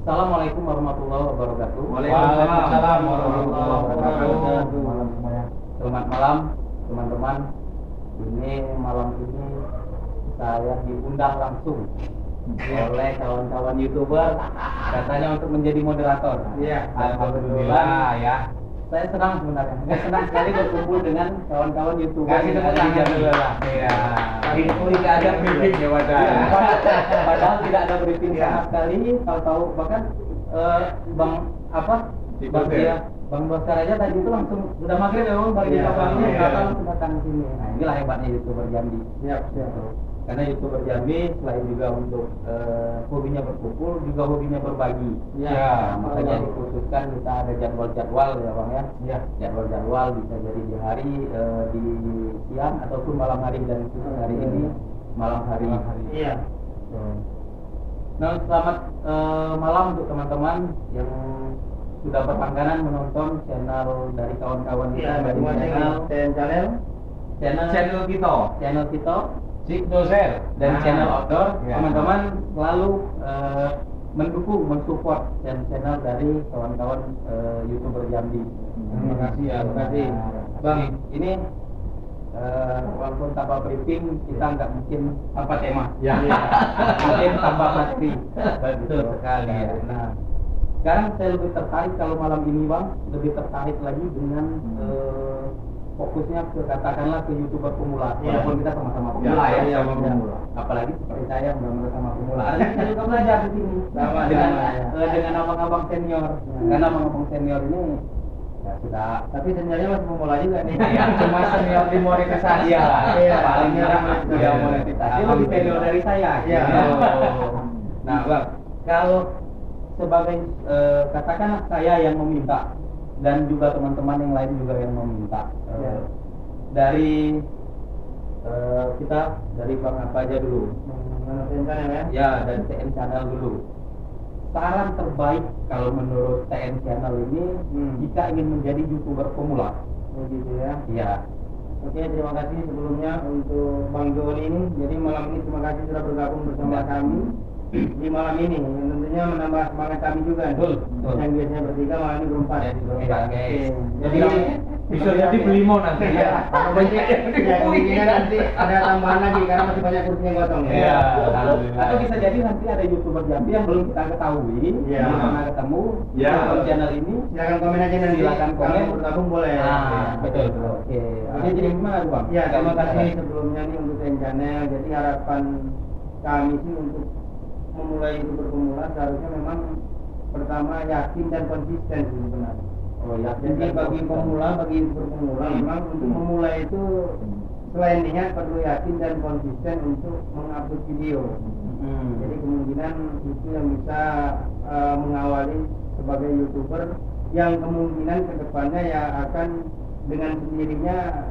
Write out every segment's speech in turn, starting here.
Assalamualaikum warahmatullahi wabarakatuh. Waalaikumsalam warahmatullahi wabarakatuh. Malam semuanya. Selamat malam teman-teman. Malam ini saya diundang langsung oleh kawan-kawan YouTuber katanya untuk menjadi moderator. Iya, alhamdulillah ya. Saya senang sebenarnya. Saya senang sekali berkumpul dengan kawan-kawan YouTuber. Kasih tepuk tangan dulu lah. Iya. Tidak ada briefing ya Padahal tidak ada briefing sama sekali. Tahu-tahu bahkan Bang Boscar aja tadi itu langsung sudah maghrib ya Bang, bagi kabarnya langsung datang ke sini. Nah, inilah hebatnya YouTuber Jambi. Siap. Karena YouTuber Jambi selain juga untuk hobinya berkumpul, juga hobinya berbagi. Nah, makanya dikhususkan kita ada jadwal-jadwal ya Bang ya. Jadwal-jadwal bisa jadi di hari, di siang ataupun malam hari, dan khusus hari ini malam hari. Iya. Nah, selamat malam untuk teman-teman yang sudah berlangganan menonton channel dari kawan-kawan kita dari channel kita Cik Dozer dan channel outdoor. Teman-teman selalu mendukung, mensupport channel dari kawan-kawan YouTuber Jambi. Terima kasih ya, terima kasih Bang. Ini walaupun tanpa briefing kita nggak mungkin tanpa tema. Mungkin tanpa materi. Betul sekali ya. Nah, sekarang saya lebih tertarik kalau malam ini Bang, lebih tertarik lagi dengan fokusnya ke katakanlah ke YouTuber pemula. Walaupun kita sama-sama pemula pemula. Apalagi seperti saya benar-benar sama pemula. Artinya saya juga belajar di sini dengan abang-abang senior. Karena abang-abang senior ini ya sudah, tapi seniornya masih pemula juga nih. Cuma senior di monetisasi. Paling monetisasi lebih senior dari saya. Nah Bang, kalau sebagai katakanlah saya yang meminta dan juga teman-teman yang lain juga yang meminta dari kita dari Bang apa aja dulu, dari TN Channel dulu. Saran terbaik kalau menurut TN Channel ini jika ingin menjadi YouTuber pemula. Begitu ya? Iya. Oke, terima kasih sebelumnya untuk Bang Joni ini. Jadi malam ini terima kasih sudah bergabung bersama kami di malam ini, yang tentunya menambah semangat kami juga. Betul. Yang biasanya bertiga, malam ini berempat. Jadi bisa jadi belimo nanti. Kemungkinan nanti ada tambahan lagi karena masih banyak kursi yang kosong. Atau bisa jadi nanti ada YouTuber Jambi yang belum kita ketahui, belum pernah ketemu di channel ini. Silakan komen aja nanti. Silakan komen, bergabung boleh. Betul. Oke. Jadi gimana Bang? Ya, terima kasih sebelumnya nih untuk TN Channel. Jadi harapan kami sih untuk memulai YouTuber pemula seharusnya memang pertama yakin dan konsisten sebenarnya. Jadi bagi YouTuber pemula memang untuk memulai itu selain niat perlu yakin dan konsisten untuk mengupload video. Jadi kemungkinan itu yang bisa mengawali sebagai YouTuber yang kemungkinan kedepannya ya akan dengan sendirinya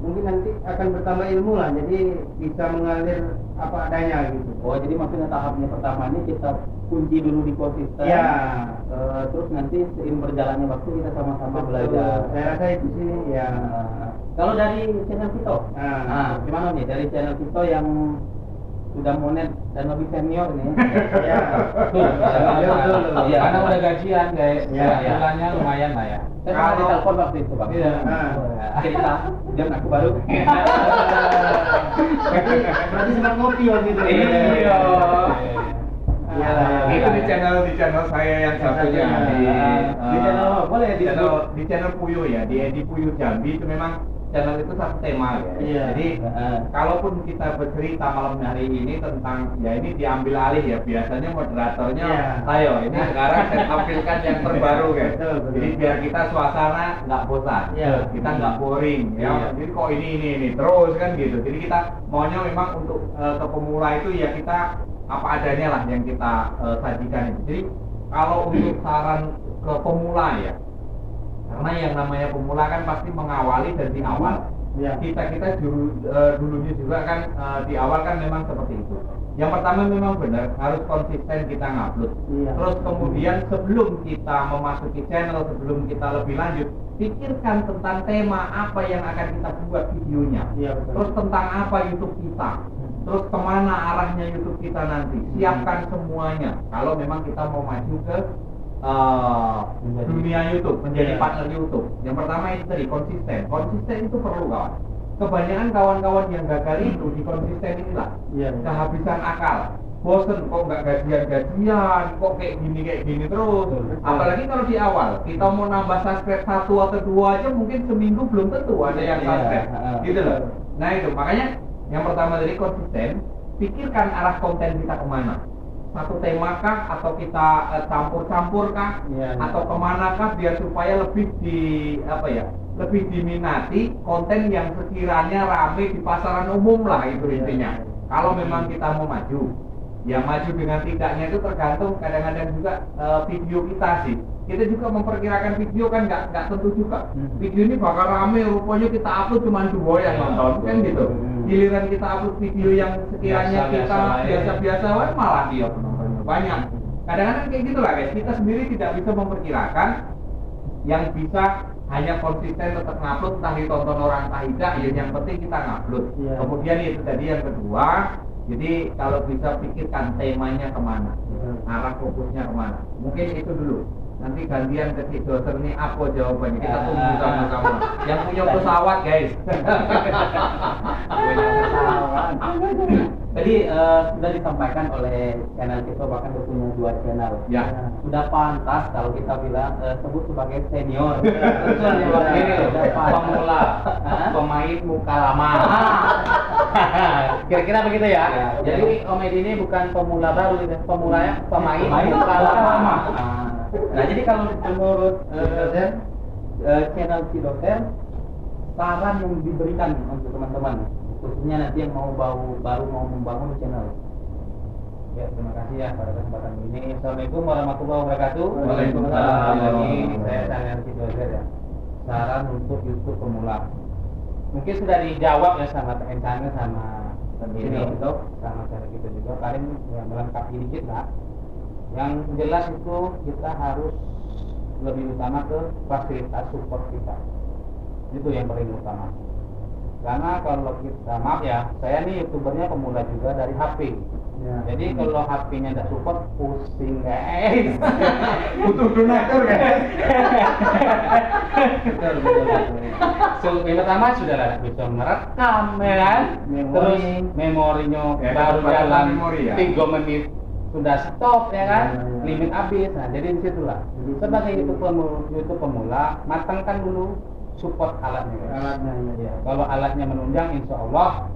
mungkin nanti akan bertambah ilmu lah, jadi bisa mengalir apa adanya gitu. Jadi maksudnya tahapnya pertama ini kita kunci dulu di konsisten. Terus nanti seiring berjalannya waktu kita sama-sama belajar. Saya rasa itu sih ya. Kalau dari channel kita, gimana nih dari channel kita yang sudah monet dan lebih senior nih? Betul. Karena udah gajian guys, bulannya lumayan lah ya. Saya pernah ditelepon waktu itu Bang. Cerita, jam aku baru. Berarti sempat ngopi waktu itu. Itu di channel saya yang satunya di channel boleh di channel Puyo ya, di Edi Puyo Jambi. Itu memang channel itu satu tema ya. Jadi kalaupun kita bercerita malam hari ini tentang ini diambil alih ya, biasanya moderatornya ayo ini sekarang saya tampilkan yang terbaru guys. Jadi biar kita suasana nggak bosan, kita nggak boring ya. Jadi kok ini terus kan gitu. Jadi kita maunya memang untuk ke pemula itu ya kita apa adanya lah yang kita sajikan itu. Jadi kalau untuk saran ke pemula ya, karena yang namanya pemula kan pasti mengawali dari awal. Kita dulunya juga kan di awal kan memang seperti itu. Yang pertama memang benar harus konsisten kita ngupload. Terus kemudian sebelum kita memasuki channel, sebelum kita lebih lanjut, pikirkan tentang tema apa yang akan kita buat videonya. Terus tentang apa YouTube kita. terus kemana arahnya YouTube kita nanti. Siapkan semuanya. Kalau memang kita mau maju ke dunia YouTube, menjadi partner YouTube. Yang pertama itu tadi konsisten. Konsisten itu perlu kawan. Kebanyakan kawan-kawan yang gagal itu di konsisten inilah. Kehabisan akal. Bosen kok nggak gajian, kok kayak gini terus. Apalagi kalau di awal kita mau nambah subscribe 1 atau 2 aja mungkin seminggu belum tentu ada yang subscribe. Gitu loh. Nah itu makanya yang pertama dari konsisten, pikirkan arah konten kita kemana. Satu tema kah atau kita campur-campur kah atau kemana kah biar supaya lebih lebih diminati konten yang sekiranya rame di pasaran umum lah itu intinya. Kalau memang kita mau maju, ya maju dengan tidaknya itu tergantung kadang-kadang juga video kita sih. Kita juga memperkirakan video kan nggak tentu juga. Video ini bakal rame, rupanya kita upload cuma 2 yang nonton kan gitu. Giliran kita upload video yang sekiranya kita biasa-biasa malah dia penontonnya banyak. Kadang-kadang kayak gitulah guys. Kita sendiri tidak bisa memperkirakan yang bisa hanya konsisten tetap ngupload entah ditonton orang entah tidak ya yang penting kita ngupload. Kemudian itu tadi yang kedua. Jadi kalau bisa pikirkan temanya kemana, arah fokusnya kemana. Mungkin itu dulu. Nanti gantian ke si dosen ini apa jawabannya. Kita tunggu sama-sama. Yang punya pesawat guys. Tadi sudah disampaikan oleh channel kita bahkan punya 2 channel. Ya. Sudah pantas kalau kita bilang sebut sebagai senior. Betul ya Bang. Ini Pemula, pemain muka lama. Kira-kira begitu ya. Jadi Om Edi ini bukan pemula baru, pemulanya pemain muka lama. Nah jadi kalau menurut channel Cidoser, saran yang diberikan untuk teman-teman khususnya nanti yang baru mau membangun channel. Ya terima kasih ya pada kesempatan ini. Assalamualaikum warahmatullahi wabarakatuh. Waalaikumsalam. Lagi saya channel Cidoser ya. Saran untuk YouTube pemula. Mungkin sudah dijawab ya sama channel sama ini itu sama cara kita juga. Paling ya melengkapi dikit lah. Yang jelas itu kita harus lebih utama ke fasilitas support kita. Itu yang paling utama. Karena kalau kita, maaf ya, saya nih youtubernya pemula juga dari HP. Jadi kalau HP-nya tidak support, pusing guys. Butuh donatur guys. Betul. Yang pertama sudah bisa merekam ya kan? Terus memorinya baru jalan memori, ya? 3 menit sudah stop ya kan, limit habis. Nah jadi disitulah sebagai YouTube pemula matangkan dulu support alatnya. Ya. Kalau alatnya menunjang insya Allah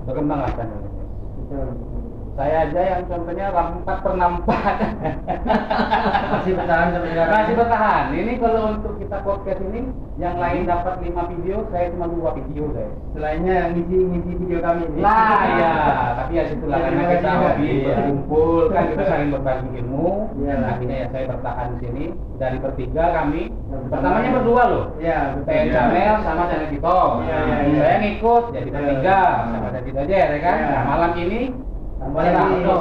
berkembanglah channel ini. Saya aja yang contohnya RAM 4/64 masih bertahan. Ini kalau untuk kita podcast ini yang lain dapat 5 video, saya cuma 2 video guys. Selainnya ngisi video kami ini. Lah ya, tapi ya situlah karena kita hobi berkumpul kan kita saling berbagi ilmu. Akhirnya ya saya bertahan di sini dari bertiga kami. Pertamanya berdua loh. Iya, betul. Channel sama channel Tito. Saya ngikut jadi bertiga sama channel Tito aja ya kan. Nah, malam ini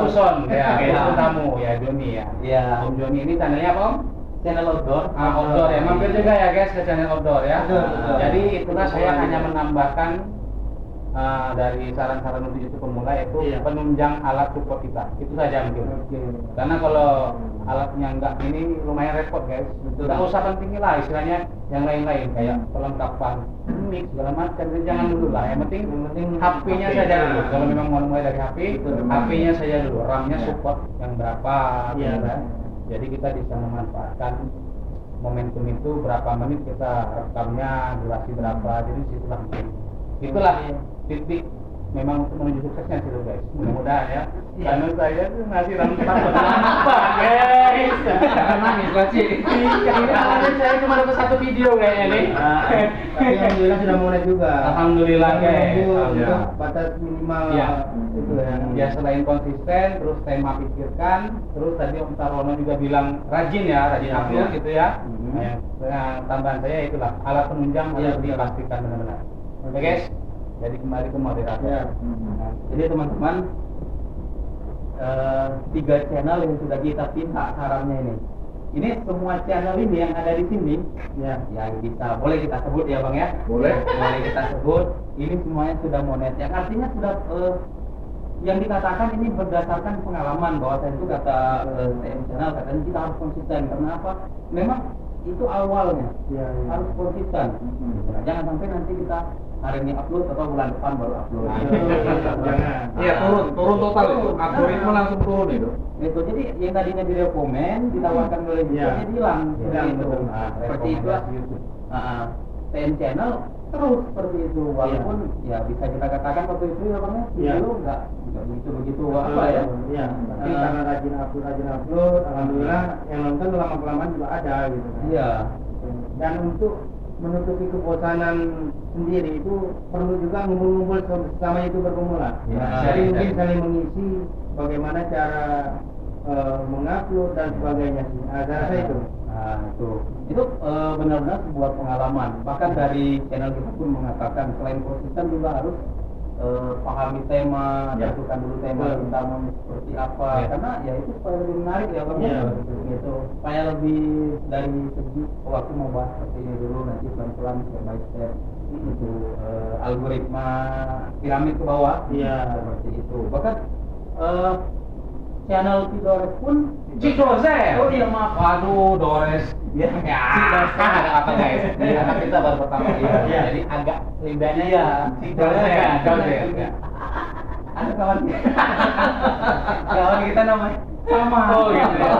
Suson ya, itu tamu ya Joni ya. Iya. Om Joni ini channelnya apa Om? Channel outdoor. Outdoor ya. Mampir juga ya guys ke channel outdoor ya. Betul. Jadi itulah saya hanya menambahkan dari saran-saran untuk YouTube pemula itu penunjang alat support kita. Itu saja mungkin. Karena kalau alatnya enggak ini lumayan repot guys. Enggak usah penting lah istilahnya yang lain-lain kayak perlengkapan mix segala macam. Jadi jangan dulu lah. Yang penting HP-nya saja dulu. Kalau memang mau mulai dari HP, HP-nya saja dulu. RAM-nya support yang berapa gitu kan. Jadi kita bisa memanfaatkan momentum itu berapa menit kita rekamnya, durasi berapa. Jadi situlah mungkin. Itulah titik memang untuk menuju suksesnya sih guys. Mudah-mudahan ya. Karena saya tuh ngasih rangkuman apa guys. Jangan nangis Baci. Ini saya cuma dapat 1 video kayaknya nih. Tapi alhamdulillah sudah mulai juga. Alhamdulillah guys. Batas minimal itu ya selain konsisten terus tema pikirkan, terus tadi Om Tarono juga bilang rajin upload gitu ya. Nah, tambahan saya itulah alat penunjang harus dipastikan benar-benar. Oke guys, jadi kembali ke moderator. Jadi teman-teman, 3 channel yang sudah kita pinta sarannya ini. Ini semua channel ini yang ada di sini, yang bisa boleh kita sebut ya bang ya. Boleh kita sebut. Ini semuanya sudah monet, yang artinya sudah yang dikatakan ini berdasarkan pengalaman bahwa saya itu kata TM Channel katanya kita harus konsisten karena apa? Memang itu awalnya harus konsisten. Nah, jangan sampai nanti kita hari ini upload atau bulan depan baru upload. Jangan. Iya turun total itu. Algoritma langsung turun itu. Itu jadi yang tadinya direkomen ditawarkan oleh YouTube hilang seperti itu. Seperti itu TM Channel terus seperti itu walaupun ya bisa kita katakan waktu itu ya bang ya dulu nggak begitu apa ya. Iya. Tapi karena rajin upload, alhamdulillah yang nonton lama kelamaan juga ada gitu kan. Iya. Dan untuk menutupi kebosanan sendiri itu perlu juga ngumpul-ngumpul sama itu berpemula. Jadi mungkin saling mengisi bagaimana cara mengupload dan sebagainya sih. Saya rasa itu. Nah, itu benar-benar sebuah pengalaman. Bahkan dari channel kita pun mengatakan selain konsisten juga harus pahami tema, tentukan dulu tema kita mau seperti apa. Karena ya itu supaya lebih menarik ya bang. Gitu. Supaya lebih dari segi waktu mau bahas seperti ini dulu nanti pelan-pelan step by step itu algoritma piramid ke bawah. Seperti itu. Bahkan channel Tidores pun Cidose. Oh iya maaf. Waduh, Dores. Ya, Cidose ada apa guys? Karena kita baru pertama jadi agak libanya Cidose. Ada kawan kita namanya sama. Oh gitu ya.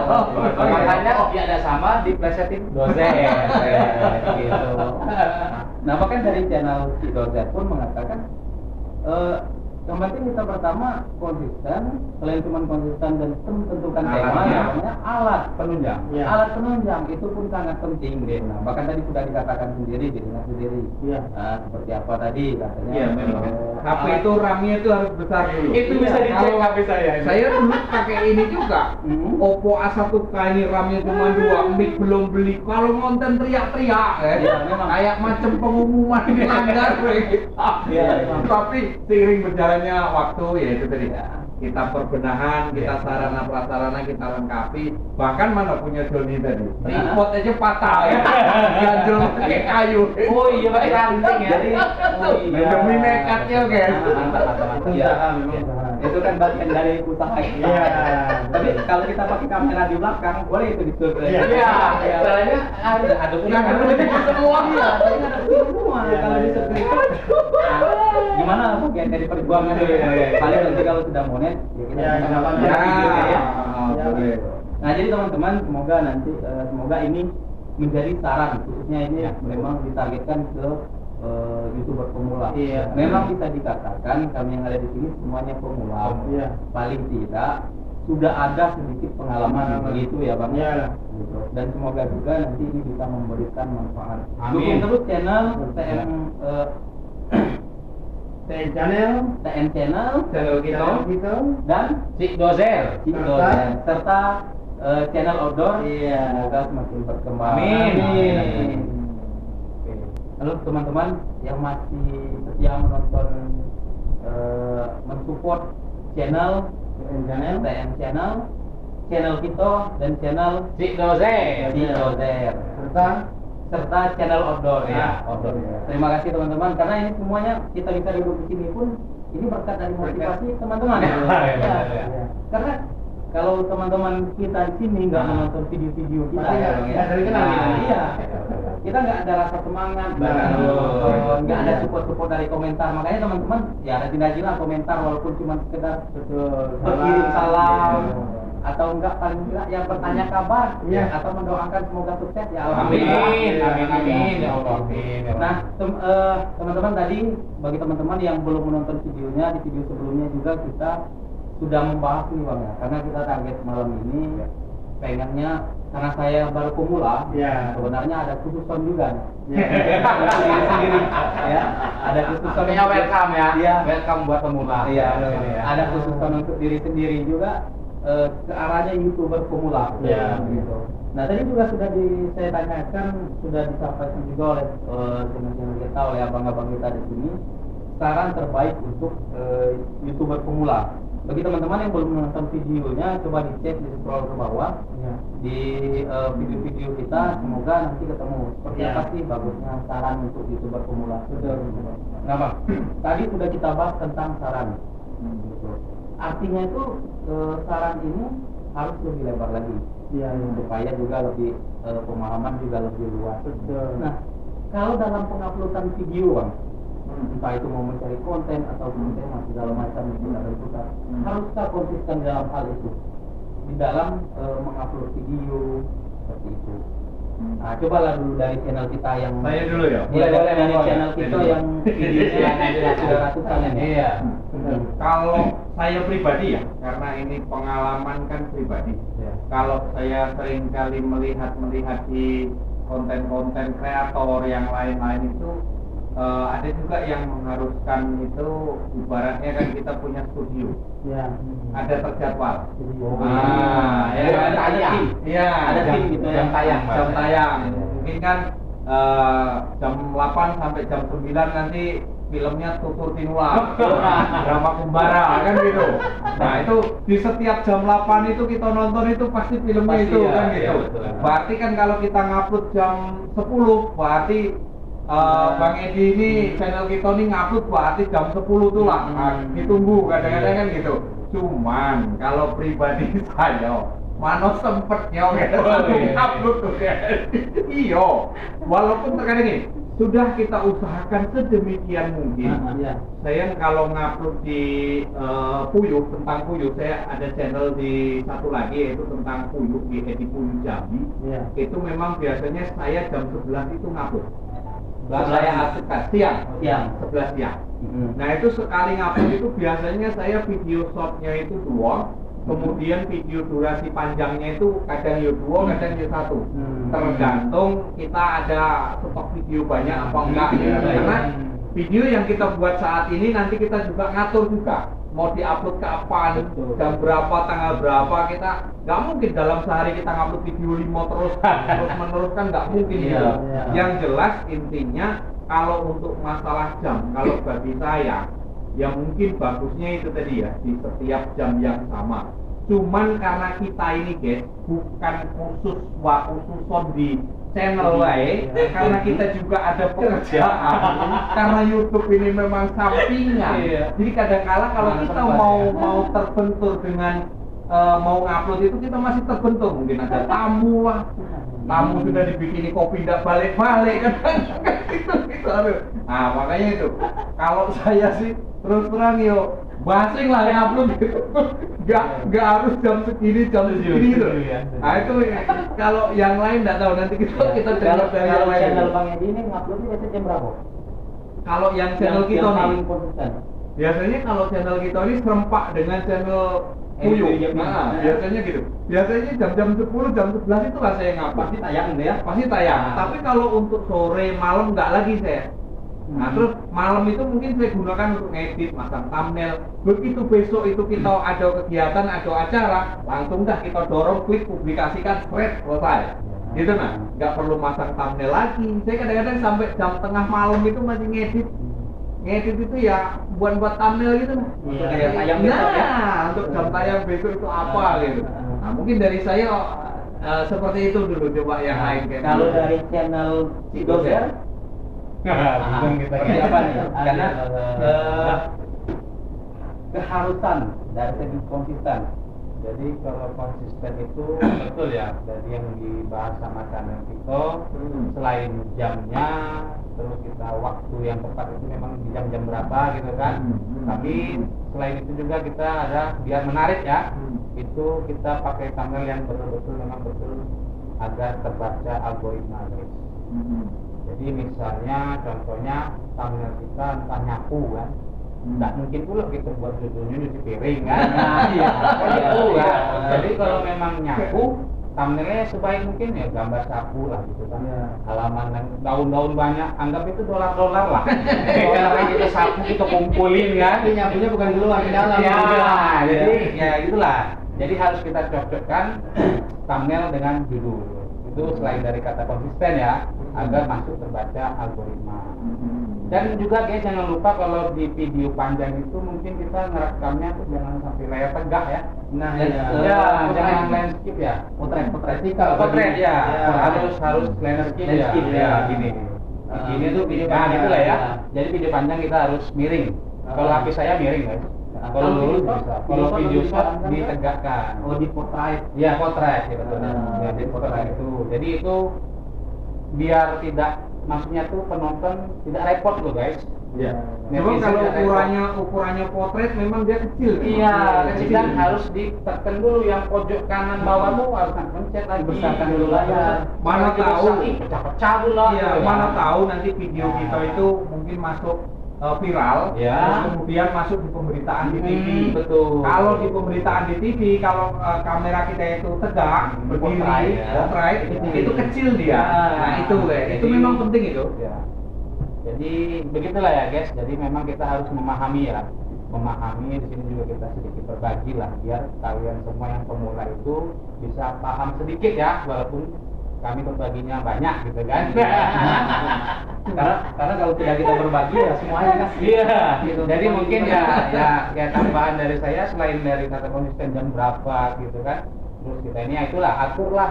Makanya ya ada sama diplesetin Doze. Gitu. Nah, bahkan dari channel Cidose pun mengatakan yang penting kita pertama konsisten, selain cuma konsisten dan tentukan tema, namanya alat penunjang. Alat penunjang itu pun sangat penting deh. Nah, bahkan tadi sudah dikatakan sendiri, dirinya sendiri. Nah, seperti apa tadi katanya? Iya memang. HP itu RAM-nya itu harus besar dulu. Itu bisa dicek HP saya. Saya dulu pakai ini juga. Oppo A1K ini RAM-nya cuma 2, mic belum beli. Kalau nonton teriak-teriak, memang kayak macam pengumuman dilanggar. Tapi seiring berjalannya waktu ya itu tadi kita perbenahan, kita sarana prasarana kita lengkapi. Bahkan mana punya Joni tadi tripod aja patah ya, ganjel pakai kayu. Oh iya pak ranting ya. Demi nekatnya guys. Itu kan bagian dari usaha kita. Tapi kalau kita pakai kamera di belakang boleh itu disebut. Soalnya ada semua. Semua kalau disebut. Gimana bagian dari perjuangan? Paling nanti kalau sudah monet ya kita Nah jadi teman-teman semoga nanti semoga ini menjadi saran khususnya ini memang ditargetkan ke YouTuber pemula. Memang bisa dikatakan kami yang ada di sini semuanya pemula. Paling tidak sudah ada sedikit pengalaman begitu ya bang. Gitu. Dan semoga juga nanti ini bisa memberikan manfaat. Dukung terus channel TN Channel kita dan Cik Dozer serta channel outdoor. Semoga semakin berkembang. Amin. Lalu teman-teman yang masih setia menonton mensupport channel TN channel kita dan channel Cik Dozer serta channel outdoor outdoor. Terima kasih teman-teman karena ini semuanya kita bisa duduk di sini pun ini berkat dari motivasi teman-teman. Karena kalau teman-teman kita di sini nggak menonton video-video kita kita nggak ada rasa semangat, nggak ada support dari komentar. Makanya teman-teman ya rajin-rajin lah komentar walaupun cuma sekedar berkirim salam atau enggak paling tidak yang bertanya kabar atau mendoakan semoga sukses ya amin ya Allah. Nah teman-teman tadi bagi teman-teman yang belum menonton videonya di video sebelumnya juga kita sudah membahas nih bang ya karena kita target malam ini pengennya karena saya baru pemula sebenarnya ada khususan juga sendiri ya ada khususan welcome welcome buat pemula ada khususan untuk diri sendiri juga ke arahnya YouTuber pemula. Gitu. Nah tadi juga sudah saya tanyakan, sudah disampaikan juga oleh teman-teman kita, oleh abang-abang kita di sini, saran terbaik untuk YouTuber pemula. Bagi teman-teman yang belum menonton videonya, coba dicek di scroll ke bawah di video-video kita, semoga nanti ketemu seperti apa sih bagusnya saran untuk YouTuber pemula. Nah bang, tadi sudah kita bahas tentang saran. Gitu. artinya itu saran ini harus lebih lebar lagi. Iya. Supaya juga lebih pemahaman juga lebih luas. Betul. Nah, kalau dalam penguploadan video bang, entah itu mau mencari konten atau tema segala macam itu ada juga, haruskah konsisten dalam hal itu di dalam mengupload video seperti itu? Nah, cobalah dulu dari channel kita yang Saya dulu ya. boleh dari Oh, channel ya. kita yang videonya sudah ratusan ya. Iya. Kalau saya pribadi ya, karena ini pengalaman kan pribadi. Iya. Kalau saya sering kali melihat di konten-konten kreator yang lain-lain itu ada juga yang mengharuskan itu ibaratnya kan kita punya studio, Iya. ada terjadwal. Ya, ada tim. Iya, Ada tim gitu, jam yang tayang. jam tayang. Iya. Mungkin kan jam 8 sampai jam 9 nanti filmnya Tutur Tinular, drama Kumbara kan gitu. Nah itu di setiap jam 8 itu kita nonton itu pasti filmnya Pasti itu ya, kan iya, gitu. betul. Berarti kan kalau kita ngupload jam 10 berarti Bang Edi ini channel kita ini ngupload berarti jam 10 tuh lah. Nah, ditunggu kadang-kadang kan gitu. Cuman kalau pribadi saya mana sempetnya ngupload tuh iya. Walaupun terkadang gini, sudah kita usahakan sedemikian mungkin. Iya. Saya kalau ngupload di Puyuh, tentang Puyuh, saya ada channel di satu lagi yaitu tentang Puyuh di Edi Puyuh Jambi. Iya. Itu memang biasanya saya jam 11 itu ngupload. Sebelas Saya aktifkan siang, Siang. 11 siang. Mm-hmm. Nah itu sekali ngupload itu biasanya saya video shortnya itu 2, kemudian video durasi panjangnya itu kadang ya 2, kadang ya 1. Tergantung kita ada stok video banyak apa enggak ya. Karena video yang kita buat saat ini nanti kita juga ngatur juga mau diupload kapan, Betul. jam berapa, tanggal berapa. Kita nggak mungkin dalam sehari kita ngupload video 5 terus menerus kan nggak mungkin Iya, gitu. iya. Yang jelas intinya kalau untuk masalah jam, kalau bagi saya ya mungkin bagusnya itu tadi ya di setiap jam yang sama. Cuman karena kita ini guys bukan khususon di channel wae, karena kita juga ada pekerjaan, karena YouTube ini memang sampingan. Jadi kadang-kala kalau kita mau terbentur dengan mau ngupload itu kita masih terbentur, mungkin ada tamu lah, tamu sudah dibikini kopi tidak balik-balik kan itu aduh. Nah makanya itu kalau saya sih terus terang yo basing lah yang upload gitu, nggak harus jam segini gitu. Nah itu kalau yang lain nggak tahu, nanti kita dengar dari yang Kalau lain. channel Bang Edi ini nguploadnya biasanya jam berapa? Kalau yang channel kita yang nih, paling konsisten. biasanya kalau channel kita ini serempak dengan channel Puyuh. Nah, biasanya gitu. Biasanya jam-jam 10, jam 11 itu lah saya ngupload. Pasti tayang gitu ya? Pasti tayang. Nah. Tapi kalau untuk sore, malam nggak lagi saya. Nah, terus malam itu mungkin saya gunakan untuk ngedit, masang thumbnail. Begitu besok itu kita ada kegiatan, ada acara, langsung dah kita dorong, klik, publikasikan, spread, selesai. Gitu nah, nggak perlu masang thumbnail lagi. Saya kadang-kadang sampai jam tengah malam itu masih ngedit. Ngedit itu ya buat thumbnail gitu nah. Iya, Untuk kayak tayang besok ya. untuk jam tayang besok itu apa gitu. Nah, mungkin dari saya seperti itu dulu, coba yang lain kayak Kalau dulu. dari channel si Dozer, Bingung kita seperti apa nih? Karena Ada. keharusan dari segi konsisten. Jadi kalau konsisten itu betul ya, dari yang dibahas sama channel kita, selain jamnya, terus kita waktu yang tepat itu memang di jam-jam berapa gitu kan. Tapi selain itu juga kita ada biar menarik ya, itu kita pakai thumbnail yang betul-betul memang betul agar terbaca algoritma guys. Jadi misalnya contohnya thumbnail kita entah nyapu kan, nggak mungkin pula kita buat judulnya nyuci piring kan. Iya. Gitu Iya. kan. Jadi kalau memang nyapu, thumbnailnya sebaik mungkin ya gambar sapu lah gitu kan. Iya. Halaman dan daun-daun banyak, anggap itu dolar-dolar lah. Dolar yang kita sapu kita kumpulin kan. Tapi nyapunya bukan keluar ke dalam. Ya, Iya. jadi ya gitulah. Jadi harus kita cocokkan thumbnail dengan judul. Itu selain dari kata konsisten ya, agar masuk terbaca algoritma. Dan juga guys jangan lupa kalau di video panjang itu mungkin kita ngerekamnya tuh jangan sampai layar tegak ya. Nah, Ya, jangan landscape ya. Potret Potret ya. Ya. Harus landscape ya. Landscape, Ya, ya. gini. Ah, Gini tuh video nah, panjang itulah ya. ya. Jadi video panjang kita harus miring. Kalau HP saya miring guys. Kalau lurus short, bisa. Kalau video short disarankan kan? ditegakkan. Oh, di portrait. Ya, potret ya betul. Ah, Ya, di potret potret. itu. Jadi itu biar tidak, maksudnya tuh penonton tidak repot loh guys. Iya. Netizen Memang kalau tidak repot. ukurannya potret memang dia kecil. Iya, kecil. dan harus ditekan dulu yang pojok kanan bawah tuh harus dipencet lagi. Dibesarkan dulu layar. Mana tahu. Pecah-pecah dulu. Iya, mana tahu nanti video kita itu mungkin masuk viral, Ya. terus kemudian masuk di pemberitaan di TV. Betul. Kalau di pemberitaan di TV, kalau kamera kita itu tegak, berdiri, Portrait, ya. portrait, Betul. itu kecil dia. Nah itu Jadi- memang penting itu. Ya. Jadi begitulah ya guys. Jadi memang kita harus memahami ya. Memahami di sini juga kita sedikit berbagi lah biar kalian semua yang pemula itu bisa paham sedikit ya, walaupun kami berbaginya banyak gitu kan. Karena kalau tidak kita berbagi ya semuanya kan. Iya. Gitu. Jadi mungkin ya tambahan dari saya selain dari kata konsisten jam berapa gitu kan. Terus kita ini ya itulah aturlah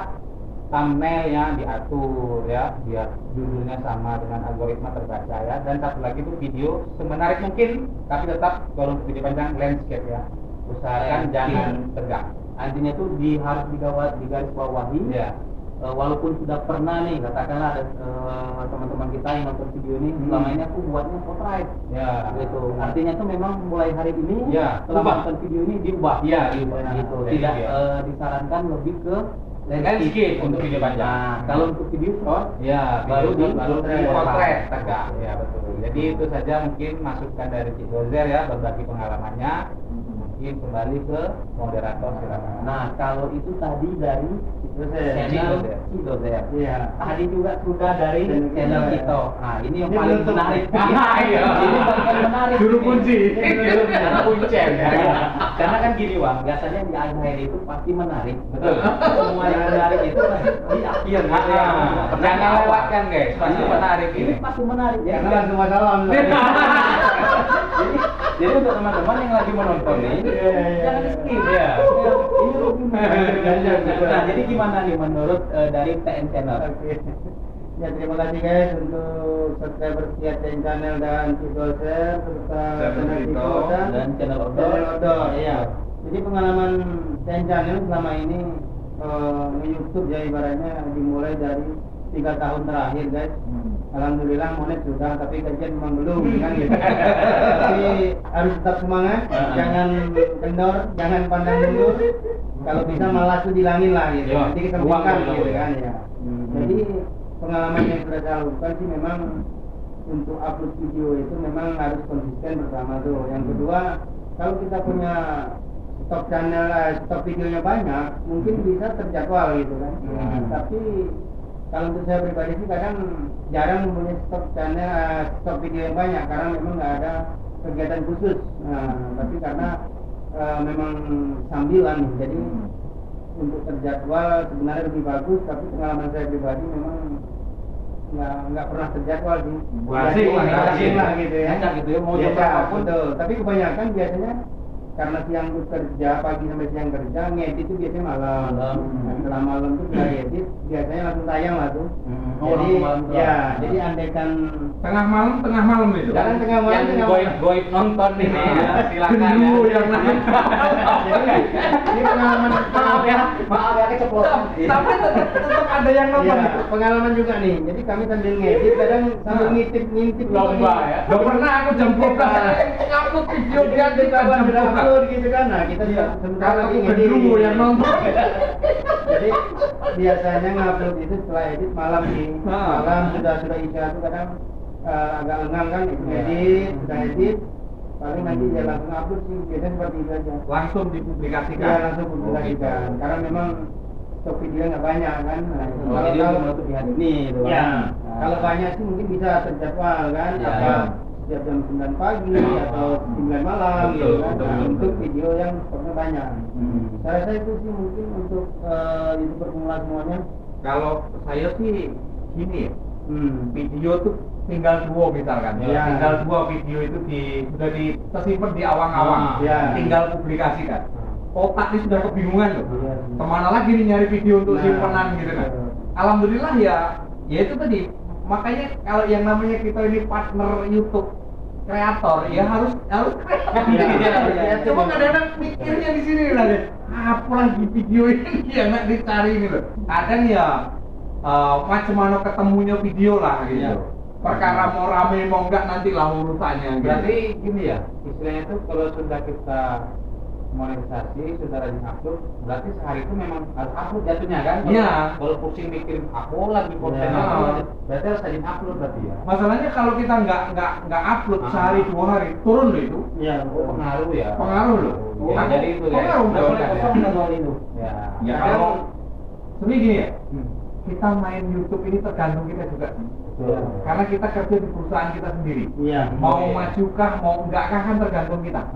thumbnailnya diatur ya biar judulnya sama dengan algoritma terbaca ya. Dan satu lagi tuh video semenarik mungkin tapi tetap kalau untuk video panjang landscape ya. Usahakan jangan tegak. Artinya tuh harus digaris bawahi. Ya. Walaupun sudah pernah nih, katakanlah ada teman-teman kita yang nonton video ini, selama ini aku buatnya portrait. Ya. Gitu. Artinya tuh memang mulai hari ini, Ya, setelah ubah. nonton video ini diubah. Iya, diubah. Nah, gitu. Jadi Tidak dia. disarankan lebih ke Landscape untuk video panjang. Nah, kalau untuk video short, Ya, baru di potret tegak. Ya betul. Jadi itu saja mungkin masukan dari Cik Dozer ya berbagi pengalamannya. Mungkin kembali ke moderator silakan. nah kalau itu tadi dari Cik channel Dozer. Cik Dozer. Iya. Tadi juga sudah dari Channel channel kita. kita. Nah, ini yang Ini paling belum menarik. Iya. Ini bagian menarik. Juru ini. kunci. Karena kuncen ya. Karena kan gini Wang, biasanya di akhir itu pasti menarik. Betul. Semua yang menarik itu pasti di akhir gitu ya. Jangan lewatkan guys, pasti Iya. menarik Ini ini. pasti menarik. Jadi, Karena langsung masalah. jadi untuk teman-teman yang lagi menonton nih, jangan di skip Iya. Ini rugi. Nah, jadi gimana nih menurut dari TN Channel? Ya terima kasih guys untuk subscriber setia TN Channel dan Cik Dozer serta channel Ciko Dan channel Odo. Channel Odo. Iya. Jadi pengalaman TN Channel selama ini nge-YouTube ya ibaratnya dimulai dari 3 tahun terakhir guys. Alhamdulillah monet sudah, tapi kajian memang belum kan gitu. Tapi harus tetap semangat, jangan kendor, jangan pandang mundur. Kalau bisa malah tuh dilangin lah gitu. Ya, Nanti kita ruang bukan dulu. gitu kan ya. Jadi pengalaman yang sudah saya lakukan sih memang untuk upload video itu memang harus konsisten pertama tuh. Yang kedua, kalau kita punya stok channel, stok videonya banyak, mungkin bisa terjadwal gitu kan. Tapi kalau untuk saya pribadi sih kadang jarang mempunyai stok channel, stok video yang banyak karena memang nggak ada kegiatan khusus. Nah, tapi karena memang sambilan nih, jadi untuk terjadwal sebenarnya lebih bagus. Tapi pengalaman saya pribadi memang nggak pernah terjadwal sih. Asik lah, Asik lah gitu ya. Enak gitu ya, mau Biasa, jam berapapun. betul. Tapi kebanyakan biasanya karena siang tuh kerja, pagi sampai siang kerja, ngedit itu biasanya malam. Malam. Nah, setelah malam tuh kita edit, biasanya langsung tayang lah tuh. Oh, Jadi langsung malam ya, tuh. jadi andaikan Tengah malam itu. Jangan tengah malam, Yang tengah malam. goib nonton ini ya, silakan Gendruwo ya. yang lain. Jadi ini pengalaman Maaf ya keceplosan. Tapi tetap ada yang nonton. Iya, pengalaman juga nih. Jadi kami sambil ngedit, kadang sambil ngintip Lomba ya. Gak pernah aku jam 12 ngupload video dia di jam kapan sudah 12. upload gitu kan. Nah, kita Iya. sebentar Kalau lagi aku ngedit. gendruwo yang nonton. Jadi biasanya ngupload itu setelah edit malam sih. Ah. Malam sudah isya tuh kadang agak lengang kan, edit, sudah edit. Paling nanti ya langsung upload sih. Biasanya seperti itu aja. Langsung Ya dipublikasikan. langsung publikasikan. Karena memang stok video nggak banyak kan. Nah, Oh, jadi untuk menutupi hari ini gitu kan. ya, Nah. kalau banyak sih mungkin bisa terjadwal kan, Ya, apa ya. setiap jam 9 pagi atau 9 malam Betul, gitu kan. betul, Nah, betul, untuk betul. video yang stoknya banyak. Saya rasa itu sih mungkin untuk YouTuber pemula semuanya. Kalau saya sih gini ya, Hmm. video tuh tinggal 2 misalkan. Ya. Tinggal 2 video itu sudah tersimpan di awang-awang. Ya. Tinggal publikasikan. Otak ini sudah kebingungan loh. Iya. Kemana lagi nih nyari video untuk Nah, simpanan gitu kan. betul. Alhamdulillah ya itu tadi. Makanya kalau yang namanya kita ini partner YouTube kreator ya harus kreatif. Cuma kadang-kadang mikirnya di sini lah, apa lagi video ini yang nggak dicari ini loh. Kadang ya macam mana ketemunya video lah gitu. Perkara mau rame mau enggak nanti lah urusannya. Berarti gini ya, istilahnya itu kalau sudah kita monetisasi, sudah rajin upload, berarti sehari itu memang harus upload jatuhnya kan? Iya. Kalau pusing mikirin aku lagi kontennya, berarti harus rajin upload berarti ya? Masalahnya kalau kita nggak upload sehari 2 hari turun loh itu. Iya, Pengaruh ya? Pengaruh loh. Nah, jadi itu ya. Pengaruh Nggak boleh dong. kosong nggak soal itu. Ya. Ya kalau sebenarnya gini ya, kita main YouTube ini tergantung kita juga. Karena kita kerja di perusahaan kita sendiri. Iya. Mau majukah, mau enggakah kan tergantung kita.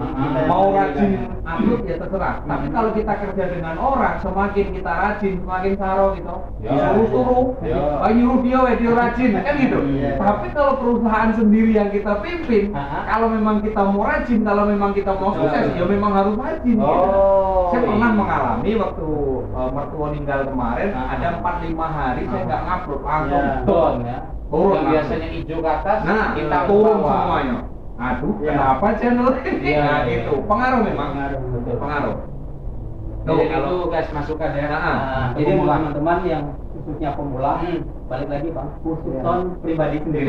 Mau rajin upload ya terserah. Tapi kalau kita kerja dengan orang, semakin kita rajin, semakin saro gitu. Suruh-suruh, nyuruh dia rajin, kan gitu. Tapi kalau perusahaan sendiri yang kita pimpin, kalau memang kita mau rajin, kalau memang kita mau sukses, ya memang harus rajin. Gitu. Saya pernah mengalami waktu mertua meninggal kemarin, ada 4-5 hari saya nggak ngupload, langsung down ya. Turun biasanya hijau ke atas, nah kita turun bawah. semuanya. Aduh, kenapa channel ini? Nah, gitu. Pengaruh memang. Pengaruh. Jadi itu guys masukan ya. Jadi buat teman-teman yang khususnya pemula, balik lagi bang, khusus pribadi sendiri.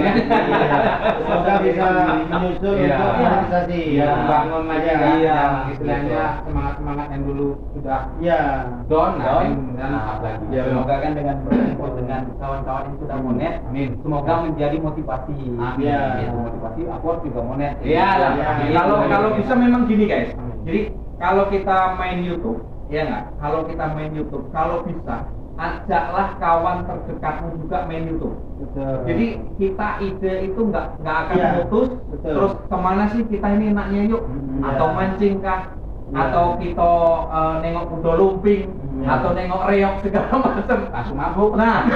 Semoga bisa menyusul untuk monetisasi. Ya, bangun lagi kan. Iya. Istilahnya semangat yang dulu sudah down, dan up lagi. Ya, Semoga kan dengan berkumpul dengan kawan-kawan yang sudah monet, semoga menjadi motivasi. Itu motivasi, aku juga monet. Kalau bisa memang gini guys. Jadi kalau kita main YouTube, ya nggak? Kalau kita main YouTube, kalau bisa ajaklah kawan terdekatmu juga main YouTube. Betul. Jadi kita ide itu nggak akan putus. Betul. Terus kemana sih kita ini enaknya yuk? Atau mancing kah? Atau kita nengok kuda lumping? Atau nengok reok segala macam? Langsung mabuk. Nah,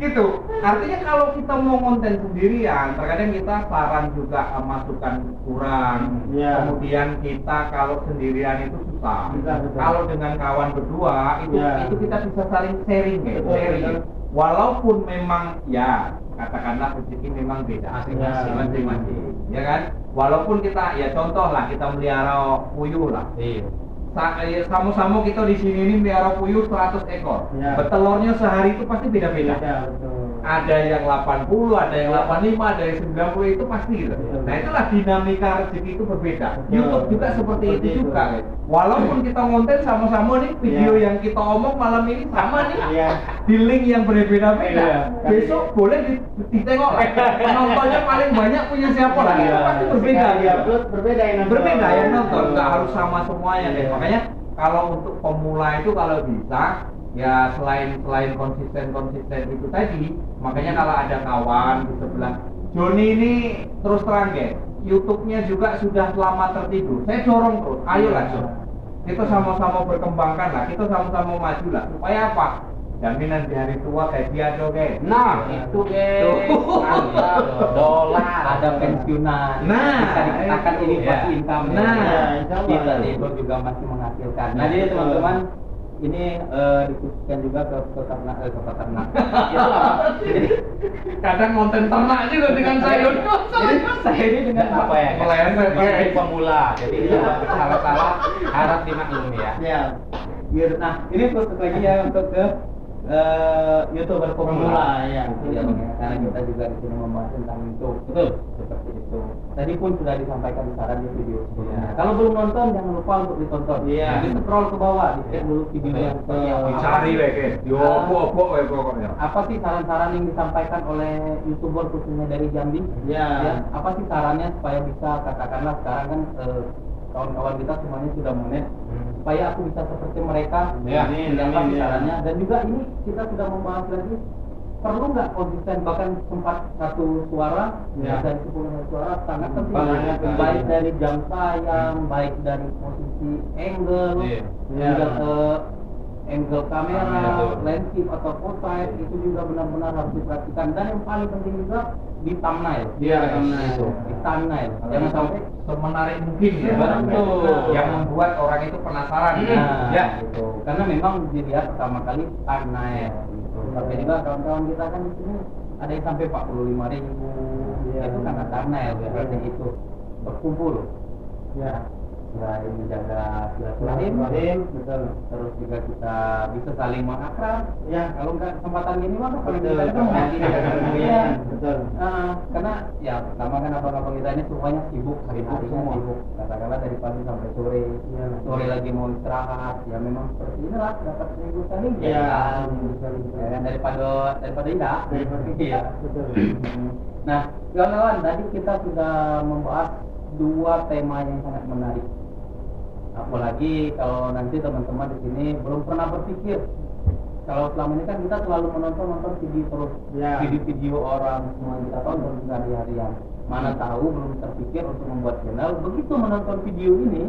gitu. Artinya kalau kita mau konten sendirian, terkadang kita saran juga masukan kurang. Kemudian kita kalau sendirian itu susah. Kalau dengan kawan berdua itu kita bisa saling sharing ya, sharing. Walaupun memang ya katakanlah rezeki memang beda masing-masing, ya kan? Walaupun kita ya contoh lah kita melihara puyuh lah. Sama-sama kita di sini ini melihara puyuh 100 ekor. Betelurnya sehari itu pasti beda-beda. Ada yang 80, ada yang 85, ada yang 90 itu pasti gitu. Nah itulah dinamika rezeki itu berbeda. YouTube juga seperti itu juga. Walaupun kita konten sama-sama nih video yang kita omong malam ini sama nih di link yang berbeda-beda. Besok boleh ditengok lah. Nontonnya paling banyak punya siapa lah. Itu pasti berbeda. Berbeda yang nonton. Nggak harus sama semuanya deh. Makanya kalau untuk pemula itu kalau bisa ya selain konsisten itu tadi, makanya kalau ada kawan di sebelah Joni ini terus terang ya, YouTube-nya juga sudah lama tertidur. Saya dorong terus, ayolah Jon, kita sama-sama berkembangkan lah, kita sama-sama maju lah. Supaya apa? Jaminan di hari tua kayak dia dong guys. Nah itu guys, dolar ada pensiunan. Nah bisa dikatakan ini pasti income. Nah kita tidur juga masih menghasilkan. Nah jadi teman-teman ini dikhususkan juga ke peternak. Kadang konten ternak juga dengan saya. Jadi saya ini dengan apa ya? Pelayan pemula. Jadi salah-salah harap dimaklumi ya. Nah ini khusus lagi ya untuk ke YouTuber pemula ya. Karena kita juga di sini membahas tentang YouTube. Betul. Seperti itu. Tadi pun sudah disampaikan saran di video sebelumnya. Kalau belum nonton jangan lupa untuk ditonton. Di scroll ke bawah, dicek dulu video yang dicari guys. Diobok-obok pokoknya. Apa sih saran-saran yang disampaikan oleh YouTuber khususnya dari Jambi? Apa sih sarannya supaya bisa katakanlah sekarang kan kawan-kawan kita semuanya sudah monet, supaya aku bisa seperti mereka. Apa sih sarannya? Dan juga ini kita sudah membahas lagi, perlu nggak konsisten, bahkan sempat satu suara dari 10 suara sangat penting, baik dari jam tayang, baik dari posisi angle, angle kamera, landscape atau portrait itu juga benar-benar harus diperhatikan. Dan yang paling penting juga di thumbnail. Di thumbnail. Jangan sampai semenarik mungkin ya. Betul. Yang membuat orang itu penasaran. Gitu. Karena memang dilihat pertama kali thumbnail. Tapi juga kawan-kawan kita kan di sini ada yang sampai 45.000. Itu karena thumbnail biasanya itu berkumpul. Ya. Selain menjaga silaturahim, betul. Terus juga kita bisa saling mengakrab. Ya, kalau nggak kesempatan gini mah paling kita ketemu. Iya, betul. Karena ya pertama kan abang-abang kita ini semuanya sibuk hari-hari semua. Sibuk. Katakanlah dari pagi sampai sore. Ya. Sore lagi mau istirahat. Ya memang seperti inilah dapat seminggu sekali. Iya. Ya, daripada tidak. Iya, betul. Nah, kawan-kawan, tadi kita sudah membahas dua tema yang sangat menarik. Apalagi kalau nanti teman-teman di sini belum pernah berpikir, kalau selama ini kan kita selalu menonton video terus, video-video orang semua kita tonton hari-harian. Mana tahu belum terpikir untuk membuat channel. Begitu menonton video ini,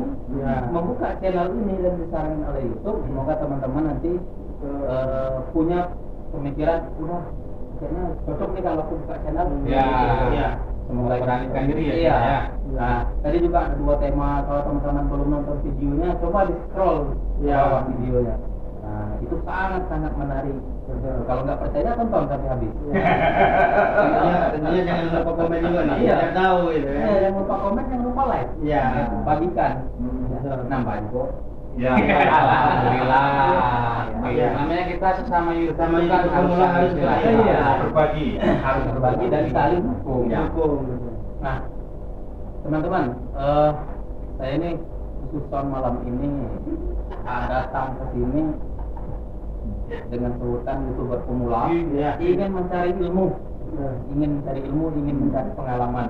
membuka channel ini dan disarankan oleh YouTube, semoga teman-teman nanti punya pemikiran, udah kayaknya cocok nih kalau aku buka channel. Semoga beranikan diri ya. Iya. Nah, tadi juga ada dua tema. Kalau teman-teman belum nonton videonya, coba di scroll bawah videonya. Nah, itu sangat-sangat menarik. Kalau nggak percaya, tonton sampai habis. Tentunya jangan lupa komen juga nih. Iya. Biar tahu gitu ya. Jangan lupa komen, jangan lupa like. Iya. Bagikan. Nambah juga. Ya. Alhamdulillah. Ya. Namanya kita sesama YouTube harus berbagi. Harus berbagi dan saling dukung. Nah, teman-teman, saya ini khusus tahun malam ini datang ke sini dengan sebutan YouTuber pemula, ingin mencari ilmu. Ingin mencari ilmu, ingin mencari pengalaman.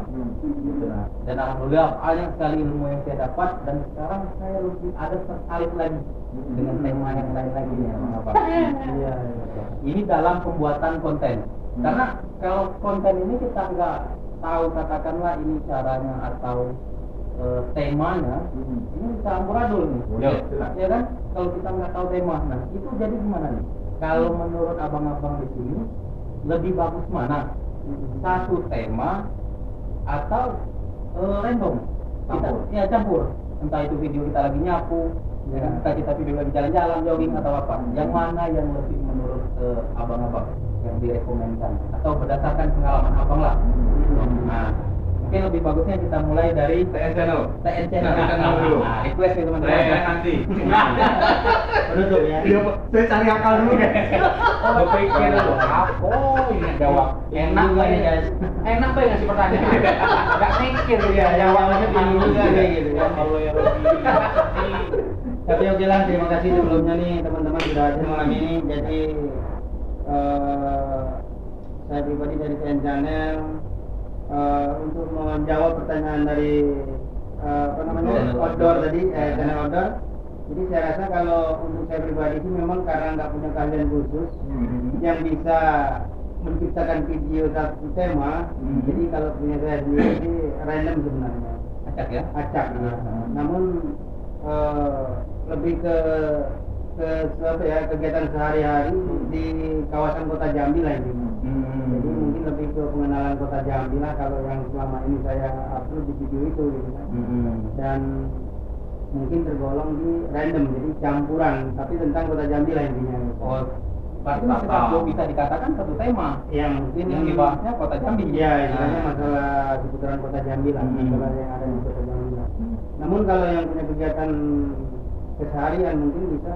Nah, dan alhamdulillah banyak sekali ilmu yang saya dapat, dan sekarang saya lebih ada tertarik lagi dengan tema yang lain lagi nih, Abang. Ini dalam pembuatan konten. Karena kalau konten ini kita nggak tahu, katakanlah ini caranya atau temanya, ini bisa amburadul nih. Ya kan? Kalau kita nggak tahu tema, nah itu jadi gimana nih? Kalau menurut abang-abang di sini, lebih bagus mana? Satu tema atau random? Kita campur. Entah itu video kita lagi nyapu, entah kita video lagi jalan-jalan, jogging atau apa. Yang mana yang lebih menurut abang-abang yang direkomendasikan? Atau berdasarkan pengalaman abang lah. Nah, mungkin lebih bagusnya kita mulai dari TN Channel. Dulu. Request nih teman-teman. Nanti. Penutup ya. Iya, saya cari akal dulu. Berpikir dulu, apa ini jawab? Enak nggak nih guys? Enak banget ngasih pertanyaan. Nggak mikir ya, jawabnya bingung juga nih gitu ya. Kalau yang Tapi oke lah, terima kasih sebelumnya nih teman-teman sudah hadir malam ini. Jadi saya pribadi dari TN Channel untuk menjawab pertanyaan dari outdoor tadi, channel outdoor. Jadi saya rasa kalau untuk saya pribadi sih memang karena nggak punya keahlian khusus yang bisa menciptakan video satu tema. Jadi kalau punya saya sendiri sih random sebenarnya. acak ya? Acak. Namun lebih ke kegiatan sehari-hari di kawasan kota Jambi lah ini. Jadi mungkin lebih ke pengenalan kota Jambi lah kalau yang selama ini saya upload di video itu gitu kan. Dan mungkin tergolong di random, jadi campuran, tapi tentang kota Jambi lah intinya. Oh, berarti masih bisa dikatakan satu tema. Yang mungkin yang dibahasnya kota Jambi. Iya, istilahnya masalah seputaran kota Jambi lah, masalah yang ada di kota Jambi lah. Namun kalau yang punya kegiatan keseharian mungkin bisa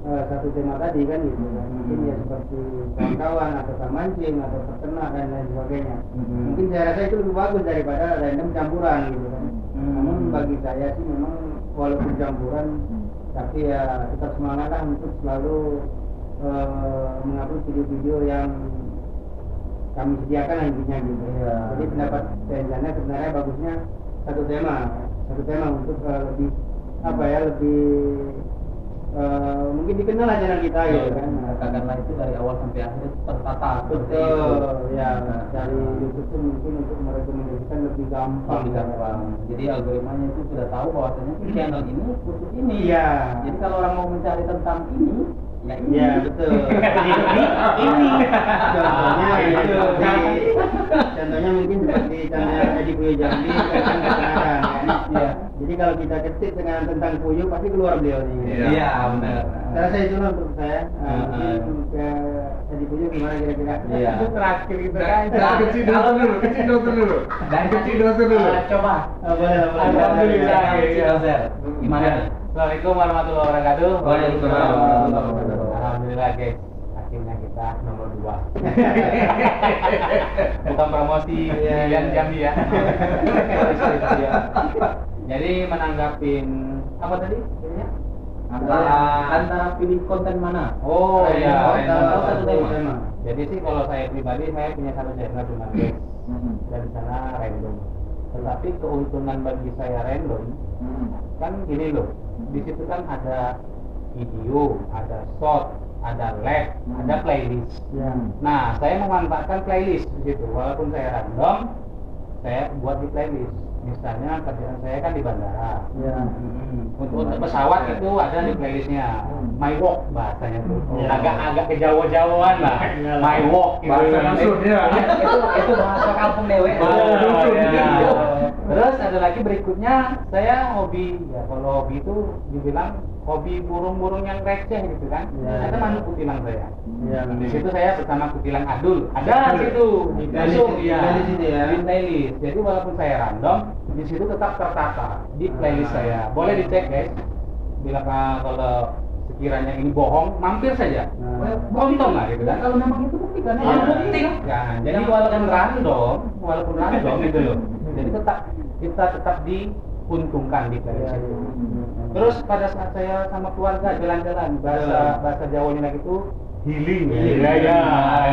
satu tema tadi kan gitu kan. Mungkin ya seperti kawan-kawan atau mancing atau peternak dan lain sebagainya. Mungkin saya rasa itu lebih bagus daripada random campuran gitu kan. Namun bagi saya sih memang walaupun campuran, tapi ya tetap semangat lah untuk selalu mengupload video-video yang kami sediakan lah intinya gitu. Jadi pendapat saya sebenarnya bagusnya satu tema untuk lebih lebih mungkin dikenal lah channel kita gitu kan. Katakanlah itu dari awal sampai akhir tertata. Betul. Ya, dari YouTube itu mungkin untuk merekomendasikan lebih gampang. Jadi algoritmanya itu sudah tahu bahwasanya channel ini khusus ini. Iya. Jadi kalau orang mau mencari tentang ini, ya ini. Iya, betul. Ini contohnya itu. Contohnya mungkin seperti channel Edi Puyo Jambi kan. Iya. Jadi kalau kita ketik dengan tentang puyuh pasti keluar beliau nih. Iya, benar. Saya rasa itulah untuk saya. Mungkin ke Edi Puyuh gimana kira-kira? Iya. Itu terakhir gitu kan. Kecil dosen dulu. Dan kecil dosen dulu. Coba. Boleh. Alhamdulillah, dosen. Gimana? Assalamualaikum warahmatullahi wabarakatuh. Waalaikumsalam warahmatullahi wabarakatuh. Alhamdulillah guys, akhirnya kita nomor 2. Bukan promosi pilihan Jambi ya. Jadi menanggapin apa tadi? Jadinya? Antara pilih konten mana? Oh iya, Antara satu satu tema. tema. Jadi sih kalau saya pribadi saya punya satu channel cuma guys, dan di sana random. Tetapi keuntungan bagi saya random kan gini loh, di situ kan ada video, ada short, ada live, ada playlist. Ya. Nah, saya memanfaatkan playlist di situ. Walaupun saya random, saya buat di playlist. Misalnya kerjaan saya kan di bandara. Ya. Untuk pesawat itu ada di playlistnya. My walk bahasanya tuh. Ya. Agak kejawa-jawaan lah. Ya. My walk gitu. Bahasa dusun, ya. Itu bahasa kampung dewe. Bahasa dusun, ya. Terus ada lagi berikutnya, saya hobi. Ya kalau hobi itu dibilang hobi burung-burung yang receh gitu kan. Ya. Ada manuk kutilang saya. Ya. Di situ saya bersama kutilang Adul. Ada di situ. Di Langsung playlist, ya. di playlist itu ya. Di playlist. Jadi walaupun saya random, di situ tetap tertata di playlist saya. Boleh dicek guys. Bila kalau sekiranya ini bohong, mampir saja. Tonton lah gitu kan. Kalau memang itu buktikan. Ya. Bukti. Ya, jadi walaupun random gitu loh. Jadi kita tetap diuntungkan di playlist itu. Terus pada saat saya sama keluarga jalan-jalan, bahasa Jawanya lagi itu healing. Iya.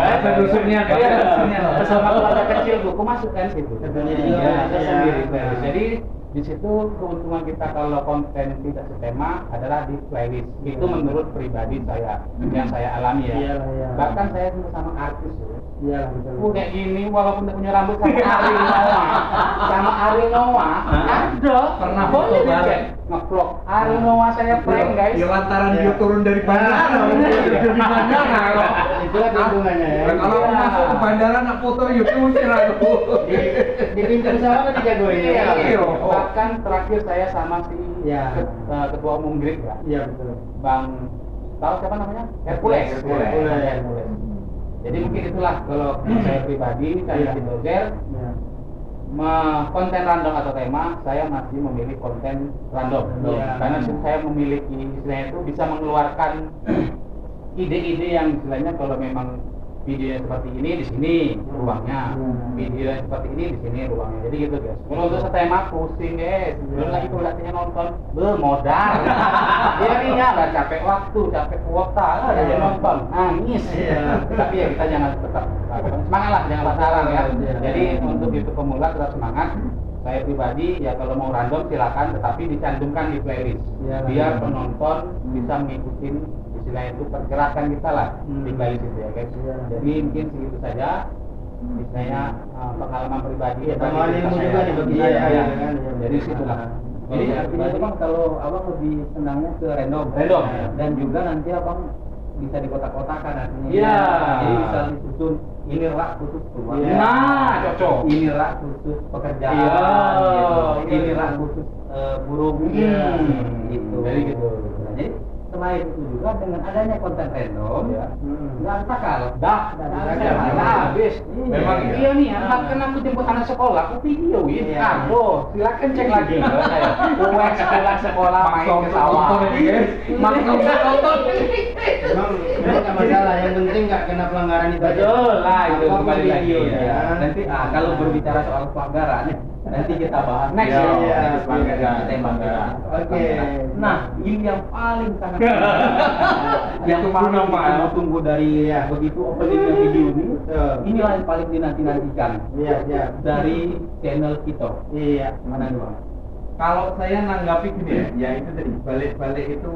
Bahasa dusunnya, bahasa Iya. dusunnya. Bersama keluarga kecil aku masukkan situ. Sendiri juga. Iya, Iya. sendiri playlist. Jadi di situ keuntungan kita kalau konten tidak setema adalah di playlist. Itu menurut pribadi saya yang saya alami ya. Iyalah, iya. Bahkan saya sama artis ya. Iya betul. Kayak gini walaupun dia punya rambut sama Ariel Noah, ada Pernah boleh foto dicek bareng. nge-vlog Ariel Noah saya prank guys. Ya lantaran Iya. dia turun dari bandara, di bandara kok. Itulah keuntungannya ya. Nah, kalau aku masuk ke bandara nak foto YouTube sih aku. Di pintu pesawat kan dijagoin. Iya. Iya. Bahkan terakhir saya sama si Iya. ketua umum Grid ya, Iya betul. Bang tahu siapa namanya? Hercules. Hercules. Jadi mungkin itulah kalau saya pribadi, saya di Dozer, Ya. konten random atau tema, saya masih memilih konten random. Iya. Karena saya memiliki istilahnya itu bisa mengeluarkan ide-ide yang istilahnya kalau memang videonya seperti ini di sini ruangnya, videonya seperti ini di sini ruangnya. Jadi gitu guys. Kalau untuk setema pusing guys, belum lagi kalau latihan nonton, modal. Dia nih lah capek waktu, capek kuota, ada yang nonton, nangis. Iya. Tapi ya kita jangan tetap semangat lah, jangan pasaran ya. Iya. Jadi untuk itu pemula tetap semangat. Saya pribadi ya kalau mau random silakan, tetapi dicantumkan di playlist Iya. biar penonton bisa mengikuti istilahnya itu pergerakan kita lah di playlist itu ya guys. Iya. Jadi mungkin segitu saja istilahnya pengalaman pribadi. Iya, tambahan ilmu juga nih bagi Iya, saya, iya. ya kan? Iya. Jadi situlah. Jadi artinya itu bang kalau abang lebih senangnya ke random. Random. Dan juga nanti abang bisa dikotak-kotakan artinya. Iya. Jadi bisa disusun ini rak khusus keuangan. Iya. Nah, cocok. Ini rak khusus pekerjaan. Iya. Gitu. Ini rak khusus burung. Iya. Gitu. Jadi gitu. Nah, jadi selain itu juga dengan adanya konten random, Iya. nggak sakal. Dah, habis. Memang ya? Iya nih, kan aku jemput anak sekolah, aku videoin. Iya. Aduh, silakan cek lagi. Uang sekolah main ke sawah. Maksud nonton. Memang nggak masalah, yang penting nggak kena pelanggaran itu. aja. Betul lah, itu Apapun kembali lagi videonya. ya. Nanti kalau berbicara soal pelanggaran, nanti kita bahas Next ya. ya. Next pelanggaran, tembak kita. Oke. Nah, ini yang paling sangat Yang paling tunggu-tunggu. ditunggu dari begitu openingnya video ini. Betul. Inilah yang paling dinanti-nantikan Iya, iya. dari channel kita. Iya. Mana nih bang? Kalau saya nanggapi gini ya itu tadi balik-balik itu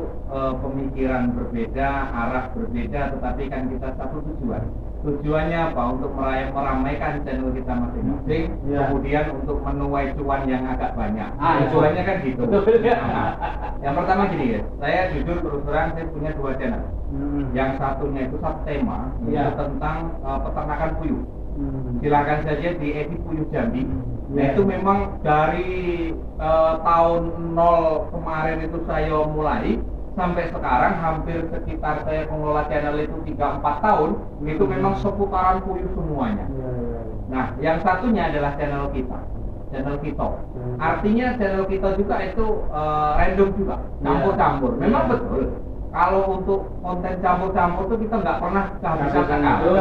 pemikiran berbeda, arah berbeda, tetapi kan kita satu tujuan. Tujuannya apa? Untuk meramaikan channel kita masing-masing, Ya. kemudian untuk menuai cuan yang agak banyak. Ah, Tujuannya kan gitu. Betul. Nah, yang pertama gini ya, saya jujur terus terang saya punya 2 channel. Hmm. Yang satunya itu satu tema, Ya. yaitu tentang peternakan puyuh. Silakan saja di Edi Puyuh Jambi. Nah itu memang dari tahun 0 kemarin itu saya mulai sampai sekarang hampir sekitar saya mengelola channel itu 3-4 tahun itu memang seputaran puyuh semuanya. Nah yang satunya adalah channel kita, channel kita. Artinya channel kita juga itu random juga, campur-campur. Memang betul. Kalau untuk konten campur-campur itu kita nggak pernah kehabisan akal.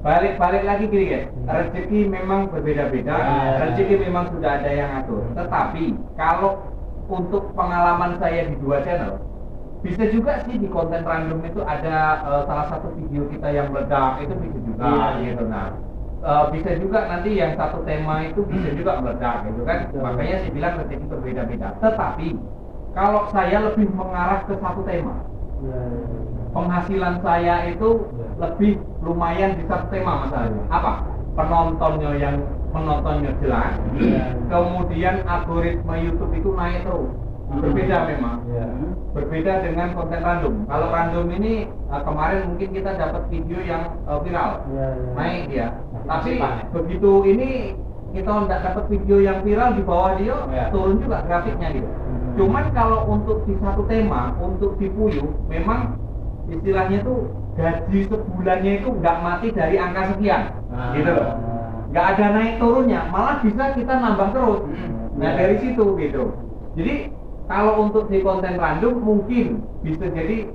Balik lagi gini guys, rezeki memang berbeda-beda, rezeki memang sudah ada yang atur. Tetapi kalau untuk pengalaman saya di 2 channel, bisa juga sih di konten random itu ada salah satu video kita yang meledak, itu bisa juga gitu. Nah, bisa juga nanti yang satu tema itu bisa juga meledak gitu kan. Makanya saya bilang rezeki berbeda-beda. Tetapi kalau saya lebih mengarah ke satu tema, penghasilan saya itu lebih lumayan di satu tema masalahnya. Apa? Penontonnya yang menontonnya jelas, kemudian algoritma YouTube itu naik terus. Berbeda memang, berbeda dengan konten random. Kalau random ini kemarin mungkin kita dapat video yang viral, naik dia. Tapi begitu ini kita tidak dapat video yang viral, di bawah dia turun juga grafiknya gitu. Cuman kalau untuk di satu tema, untuk di Puyuh, memang istilahnya tuh gaji sebulannya itu nggak mati dari angka sekian, gitu loh. Nggak ada naik turunnya, malah bisa kita nambah terus. Nah dari situ gitu. Jadi kalau untuk di konten random mungkin bisa jadi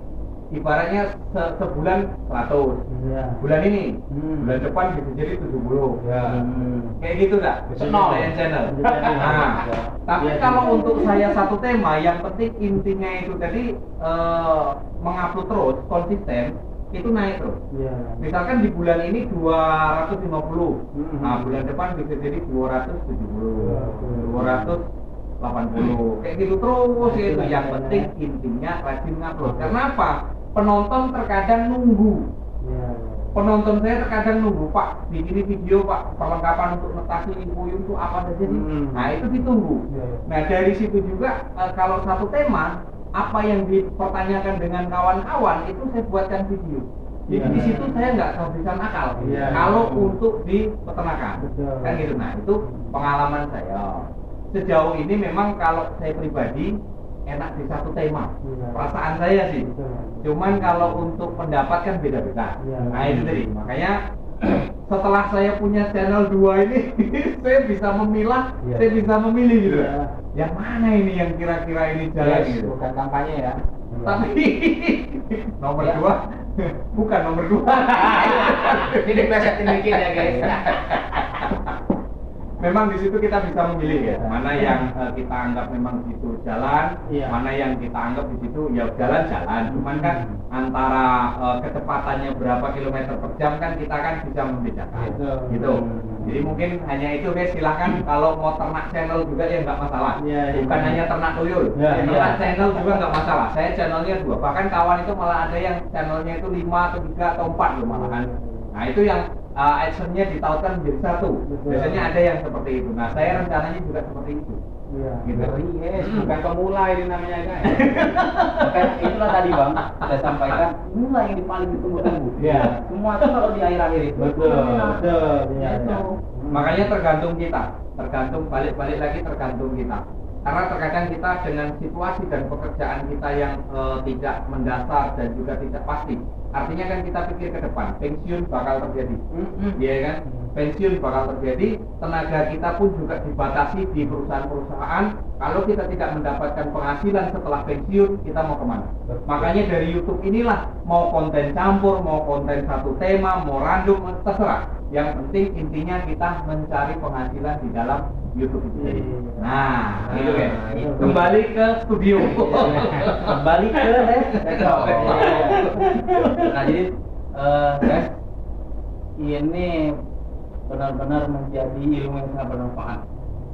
ibaratnya sebulan 100, bulan ini, bulan depan bisa jadi 70, kayak gitu dah. Nol channel. Nah, tapi kalau untuk saya satu tema, yang penting intinya itu tadi mengupload terus, konsisten, itu naik terus. Misalkan di bulan ini 250, nah bulan depan bisa jadi 270, 280, kayak gitu terus itu. Yang penting intinya rajin ngupload. Karena apa? Penonton terkadang nunggu. Penonton saya terkadang nunggu, Pak, bikin video Pak, perlengkapan untuk ngetasi puyuh itu apa saja sih? Nah itu ditunggu. Nah dari situ juga kalau satu tema, apa yang dipertanyakan dengan kawan-kawan itu saya buatkan video. Jadi di situ saya nggak kehabisan akal. Kalau untuk di peternakan, kan gitu. Nah itu pengalaman saya. Sejauh ini memang kalau saya pribadi enak di satu tema, perasaan saya sih. Cuman kalau untuk pendapat kan beda-beda. Nah itu tadi, makanya setelah saya punya channel 2 ini saya bisa memilah, saya bisa memilih gitu. Yang mana ini yang kira-kira ini jalan gitu. Bukan kampanye ya. Tapi nomor 2 bukan nomor 2. Ini plesetin dikit ya guys. Memang di situ kita bisa memilih ya, mana yang kita anggap memang di situ jalan, mana yang kita anggap di situ ya jalan-jalan. Cuman kan antara kecepatannya berapa kilometer per jam kan kita kan bisa membedakan, gitu. Jadi mungkin hanya itu guys, silahkan kalau mau ternak channel juga ya nggak masalah. Bukan hanya ternak tuyul, ternak channel juga nggak masalah. Saya channelnya 2, bahkan kawan itu malah ada yang channelnya itu 5 atau 3 atau 4 loh malahan. Nah itu yang adsense-nya ditautkan menjadi 1. Biasanya ada yang seperti itu. Nah, saya rencananya juga seperti itu. Gitu. Yes, bukan pemula ini namanya guys. Bukan, itulah tadi Bang, saya sampaikan, inilah yang paling ditunggu-tunggu. Semua itu kalau di akhir-akhir itu. Betul. Makanya tergantung kita. Balik lagi tergantung kita. Karena terkadang kita dengan situasi dan pekerjaan kita yang tidak mendasar dan juga tidak pasti. Artinya kan kita pikir ke depan, pensiun bakal terjadi, iya kan? Pensiun bakal terjadi, tenaga kita pun juga dibatasi di perusahaan-perusahaan. Kalau kita tidak mendapatkan penghasilan setelah pensiun, kita mau kemana? Makanya dari YouTube inilah, mau konten campur, mau konten satu tema, mau random, terserah. Yang penting intinya kita mencari penghasilan di dalam YouTube itu. Nah, gitu kan. Kembali ke studio. Kembali ke Nah jadi guys, ini benar-benar menjadi ilmu yang sangat bermanfaat.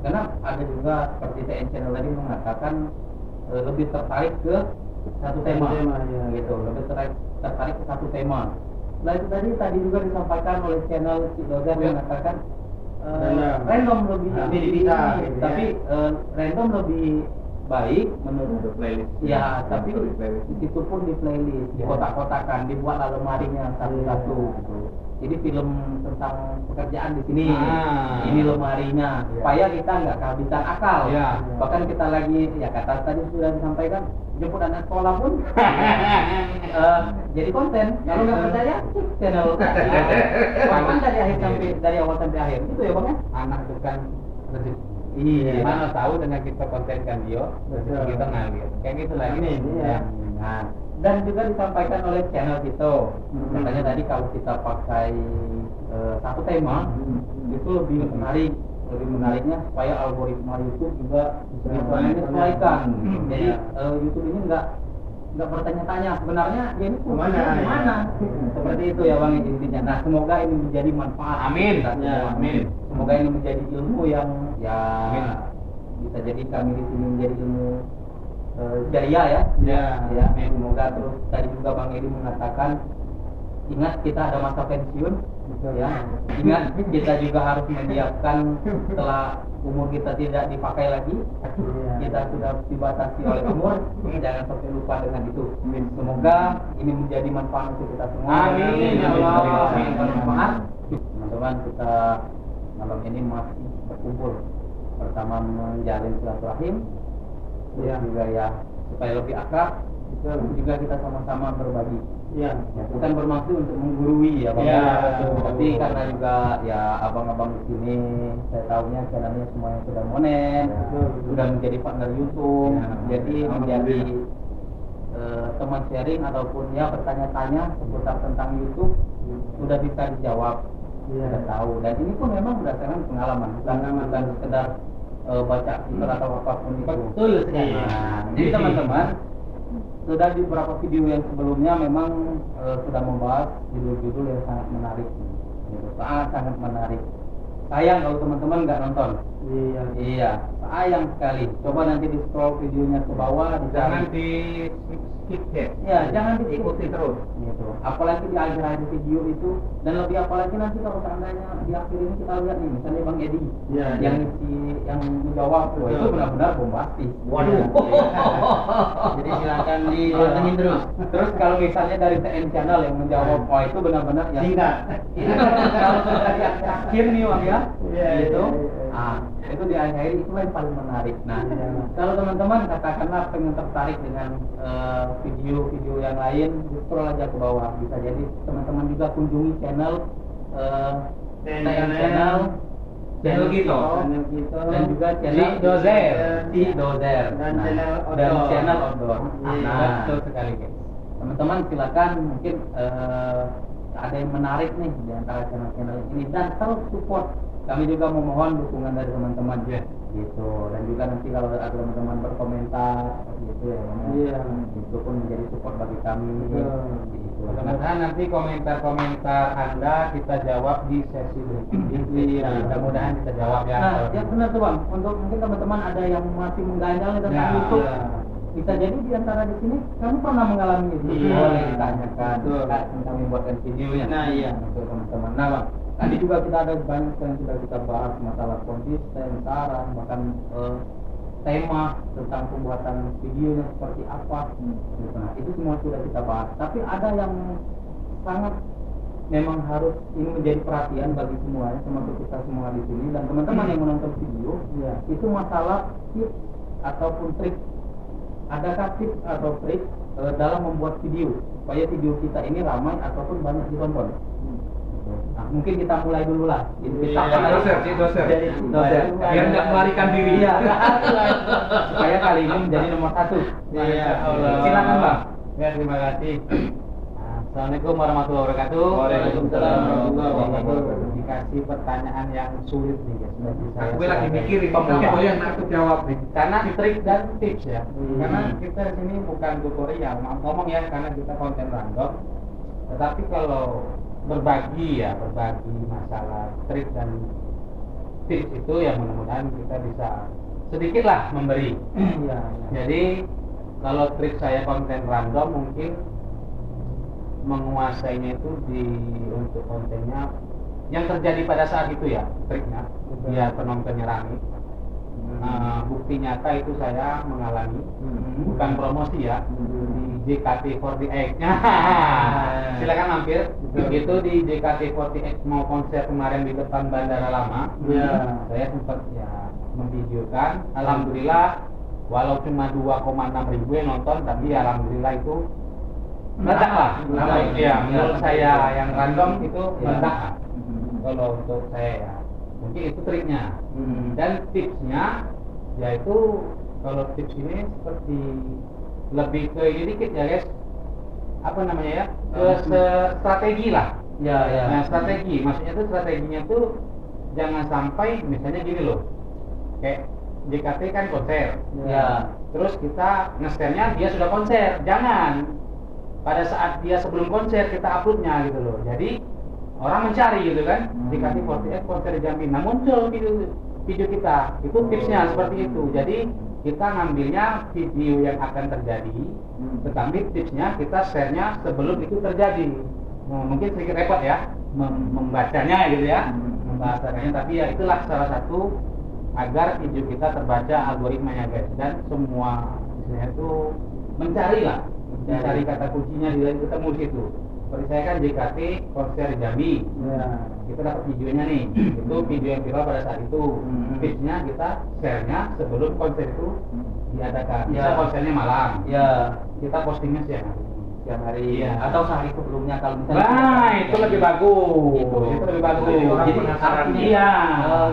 Karena ada juga seperti TN Channel tadi mengatakan lebih tertarik ke satu tema, gitu. Lebih tertarik ke satu tema. Nah itu tadi juga disampaikan oleh channel si Logan yang mengatakan random lebih bisa, gitu, tapi random lebih baik menurut Untuk playlist. ya, tapi Untuk playlist. di situ pun di playlist, di kotak-kotakan, dibuat lemarinya satu-satu gitu. Jadi film tentang pekerjaan di sini, ini lemarinya, supaya kita nggak kehabisan akal. Ya. Bahkan kita lagi, ya kata tadi sudah disampaikan, jemput anak sekolah pun jadi konten. Kalau nggak percaya, cek channel. Konten dari awal sampai akhir, itu ya bang ya. Anak itu kan rezeki. Iya. Mana tahu dengan kita kontenkan dia, rezeki Betul. kita ngalir. Kayak gitu lah ini. Iya. Nah, dan juga disampaikan oleh channel kita. Katanya tadi kalau kita pakai satu tema, itu lebih menarik. Lebih menariknya supaya algoritma YouTube juga menyesuaikan. Jadi YouTube ini nggak bertanya-tanya sebenarnya ya ini kemana. Seperti itu ya bang intinya. Nah semoga ini menjadi manfaat. Amin. Kita semua. Amin. Semoga ini menjadi ilmu yang ya bisa jadi kami di sini menjadi ilmu jariah ya. Ya. Semoga terus tadi juga Bang Edi mengatakan ingat kita ada masa pensiun ya. Ingat kita juga harus menyiapkan setelah umur kita tidak dipakai lagi. Kita sudah dibatasi oleh umur. Jangan sampai lupa dengan itu. Semoga ini menjadi manfaat untuk kita semua. Amin, ya Allah. Amin. Bermanfaat. Teman-teman kita malam ini masih berkumpul pertama menjalin silaturahim. Terus juga ya supaya lebih akrab. Juga kita sama-sama berbagi. Ya, bukan bermaksud untuk menggurui ya bang. Ya, tapi karena juga ya abang-abang di sini saya tahunya channelnya semuanya sudah monen, sudah menjadi partner YouTube, jadi menjadi teman sharing ataupun ya bertanya-tanya seputar tentang YouTube sudah bisa dijawab, sudah tahu. Dan ini pun memang berdasarkan pengalaman, bukan sekedar baca artikel atau apapun itu. Betul sekali. Nah, jadi teman-teman sudah di beberapa video yang sebelumnya memang sudah membahas judul-judul yang sangat menarik, gitu. Sangat menarik. Sayang kalau teman-teman nggak nonton. Iya, sayang sekali. Coba nanti di scroll videonya ke bawah, Jangan di skip ya. Ya, jangan Ikuti terus. Gitu. Apalagi di akhir-akhir video itu, dan lebih apalagi nanti kalau seandainya di akhir ini kita lihat nih, misalnya Bang Edi yang menjawab, wah, itu benar-benar bombastis. Waduh. Jadi silakan dipantengin terus. Terus kalau misalnya dari TN Channel yang menjawab, wah itu benar-benar yang kalau sudah di akhir nih Bang ya, gitu. Itu di akhir itu yang paling menarik. Nah, kalau teman-teman katakanlah pengen tertarik dengan video-video yang lain, scroll aja ke bawah. Bisa jadi teman-teman juga kunjungi channel channel Gito. dan juga channel si Dozer dan channel Outdoor. Nah, Betul sekali guys. teman-teman silakan mungkin ada yang menarik nih di antara channel-channel ini dan terus support. Kami juga memohon dukungan dari teman-teman gitu, dan juga nanti kalau ada teman-teman berkomentar seperti itu ya, itu pun menjadi support bagi kami. Gitu. Mudah-mudahan nanti komentar-komentar Anda kita jawab di sesi berikutnya. Mudah-mudahan kita jawab ya. Nah, ya benar tuh Bang. Untuk mungkin teman-teman ada yang masih mengganjal nih tentang YouTube. Bisa jadi di antara di sini kamu pernah mengalami itu. Boleh ditanyakan tentang kami buatkan videonya. Nah, iya untuk teman-teman. Nah, Bang, tadi juga kita ada banyak yang sudah kita bahas masalah konsisten, saran, bahkan tema tentang pembuatan videonya seperti apa. Nah, itu semua sudah kita bahas. Tapi ada yang sangat memang harus ini menjadi perhatian bagi semuanya, termasuk kita semua di sini dan teman-teman yang menonton video. Itu masalah tips ataupun trik. Adakah tips atau trik dalam membuat video supaya video kita ini ramai ataupun banyak ditonton? Nah, mungkin kita mulai dulu lah. Doser. Biar nggak melarikan diri. Iya. Supaya kali ini menjadi nomor 1. Silakan Bang. Ya, terima kasih. Assalamualaikum warahmatullahi wabarakatuh. Waalaikumsalam warahmatullahi wabarakatuh. Dikasih pertanyaan yang sulit nih guys. Bagi saya. Aku lagi mikirin apa yang aku jawab nih. Karena trik dan tips ya. Karena kita di sini bukan tutorial, ngomong ya karena kita konten random. Tetapi kalau berbagi masalah trik dan tips itu ya mudah-mudahan kita bisa sedikit lah memberi. Jadi kalau trik saya konten random mungkin menguasainya itu untuk kontennya yang terjadi pada saat itu ya triknya biar penontonnya rame. Bukti nyata itu saya mengalami, bukan promosi ya, di JKT48. Silakan mampir. Begitu di JKT48 mau konser kemarin di depan Bandara Lama, saya sempat ya memvideokan. Alhamdulillah, walau cuma 2,6 ribu yang nonton, tapi alhamdulillah itu meledak lah. Ya, menurut saya yang random itu meledak lah. Kalau untuk saya ya, mungkin itu triknya. Dan tipsnya yaitu kalau tips ini seperti lebih ke ini dikit ya guys, apa namanya ya, ke strategi lah. Nah, strategi maksudnya tuh strateginya tuh jangan sampai misalnya gini loh, kayak JKT kan konser, terus kita nge-stand-nya dia sudah konser, jangan pada saat dia sebelum konser kita uploadnya gitu loh. Jadi orang mencari gitu kan, JKT48 konser di Jambi, nah muncul video kita, itu tipsnya seperti itu. Jadi kita ngambilnya video yang akan terjadi, tetapi tipsnya kita share-nya sebelum itu terjadi. Mungkin sedikit repot ya membacanya gitu ya, membahasakannya, tapi ya itulah salah satu agar video kita terbaca algoritmanya guys, dan semua misalnya itu mencari kata kuncinya di ketemu di situ. Seperti saya kan JKT konser di Jambi, kita dapat videonya nih, itu video yang viral pada saat itu. Tipsnya kita share-nya sebelum konser itu diadakan. Bisa konsernya malam, kita postingnya siang hari, atau sehari sebelumnya kalau misalnya. Nah, itu lebih bagus. Itu lebih bagus. Jadi Iya.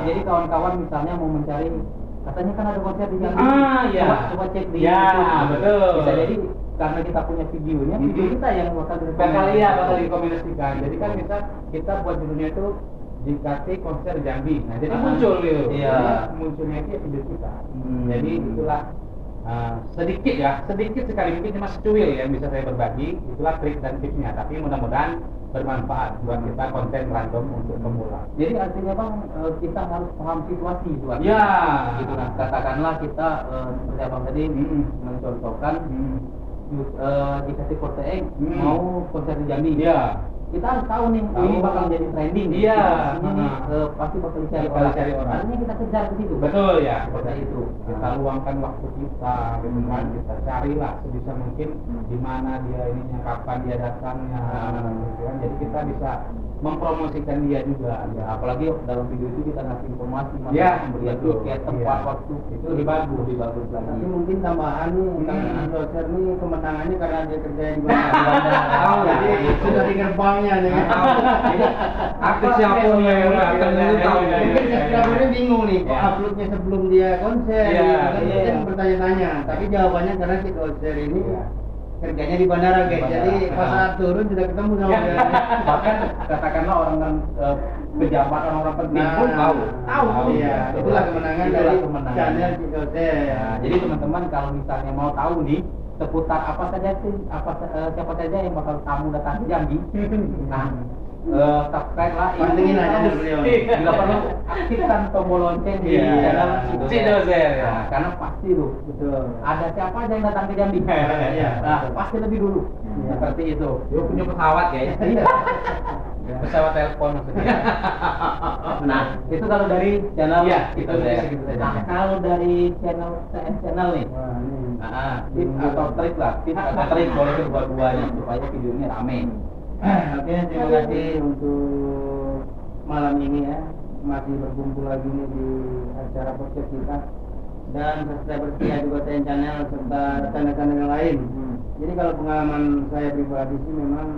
Jadi kawan-kawan misalnya mau mencari, katanya kan ada konser di Jambi. Coba cek di Ya, YouTube. betul. Bisa jadi karena kita punya videonya, video kita yang bakal bakal direkomendasikan. Jadi kan kita buat judulnya itu JKT konser Jambi. Nah, jadi muncul gitu. Munculnya itu video kita. Jadi itulah sedikit sekali, mungkin cuma secuil yang bisa saya berbagi. Itulah trik dan tipsnya, tapi mudah-mudahan bermanfaat buat kita konten random untuk pemula. Jadi artinya Bang, kita harus paham situasi itu. Gitu. Nah, katakanlah kita seperti Abang tadi mencontohkan JKT48 mau konser di Jambi. Kita harus tahu nih, ini bakal jadi trending. Ini pasti bakal dicari orang. Artinya kita kejar ke situ. Betul ya. Seperti itu. Kita luangkan waktu kita, gitu kan. Kita carilah sebisa mungkin di mana dia ininya, kapan dia datangnya, gitu kan. Jadi kita bisa mempromosikan dia juga. Apalagi dalam video itu kita ngasih informasi, pemberian betul. tiket, tempat, waktu, itu lebih bagus Tapi lagi. mungkin tambahan nih, konser nih kemenangannya karena dia kerja di bandara. Jadi sudah di gerbangnya nih. Artis siapa yang datang itu tahu. Mungkin subscribernya bingung nih, kok uploadnya sebelum dia konser? Kan bertanya-tanya. Tapi jawabannya karena si konser ini kerjanya di bandara guys. Jadi pas saat turun sudah ketemu sama dia. Bahkan katakanlah orang pejabat, orang penting pun tahu. Iya, itulah kemenangan dari channel si konser. Jadi teman-teman kalau misalnya mau tahu nih seputar apa saja sih, siapa saja yang bakal tamu datang ke Jambi, nah subscribe lah, pantengin aja beliau. Bila perlu aktifkan tombol lonceng di channel Si Dozer. karena pasti tuh ada siapa aja yang datang ke Jambi, pasti lebih dulu. Seperti itu. Dia punya pesawat guys. Pesawat telepon maksudnya. Nah, itu kalau dari channel itu segitu saja. Nah, kalau dari channel nih, tip atau trik lah, tip atau trik boleh dua-duanya supaya videonya rame. Oke, terima kasih untuk malam ini ya, masih berkumpul lagi nih di acara podcast kita, dan subscriber setia juga channel serta rekan-rekan yang lain. Jadi kalau pengalaman saya pribadi sih memang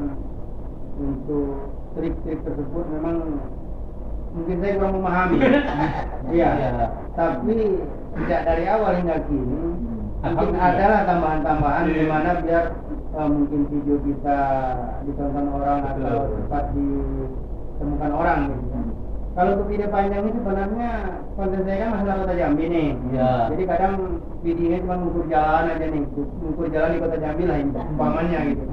untuk trik-trik tersebut memang mungkin saya kurang memahami. Tapi sejak dari awal hingga kini mungkin adalah tambahan-tambahan di mana biar mungkin video kita ditonton orang atau cepat ditemukan orang gitu ya. Kalau untuk video panjang ini sebenarnya konten saya kan masalah kota Jambi nih. Jadi kadang videonya cuma mengukur jalan aja nih, mengukur jalan di kota Jambi lah ini umpamanya gitu.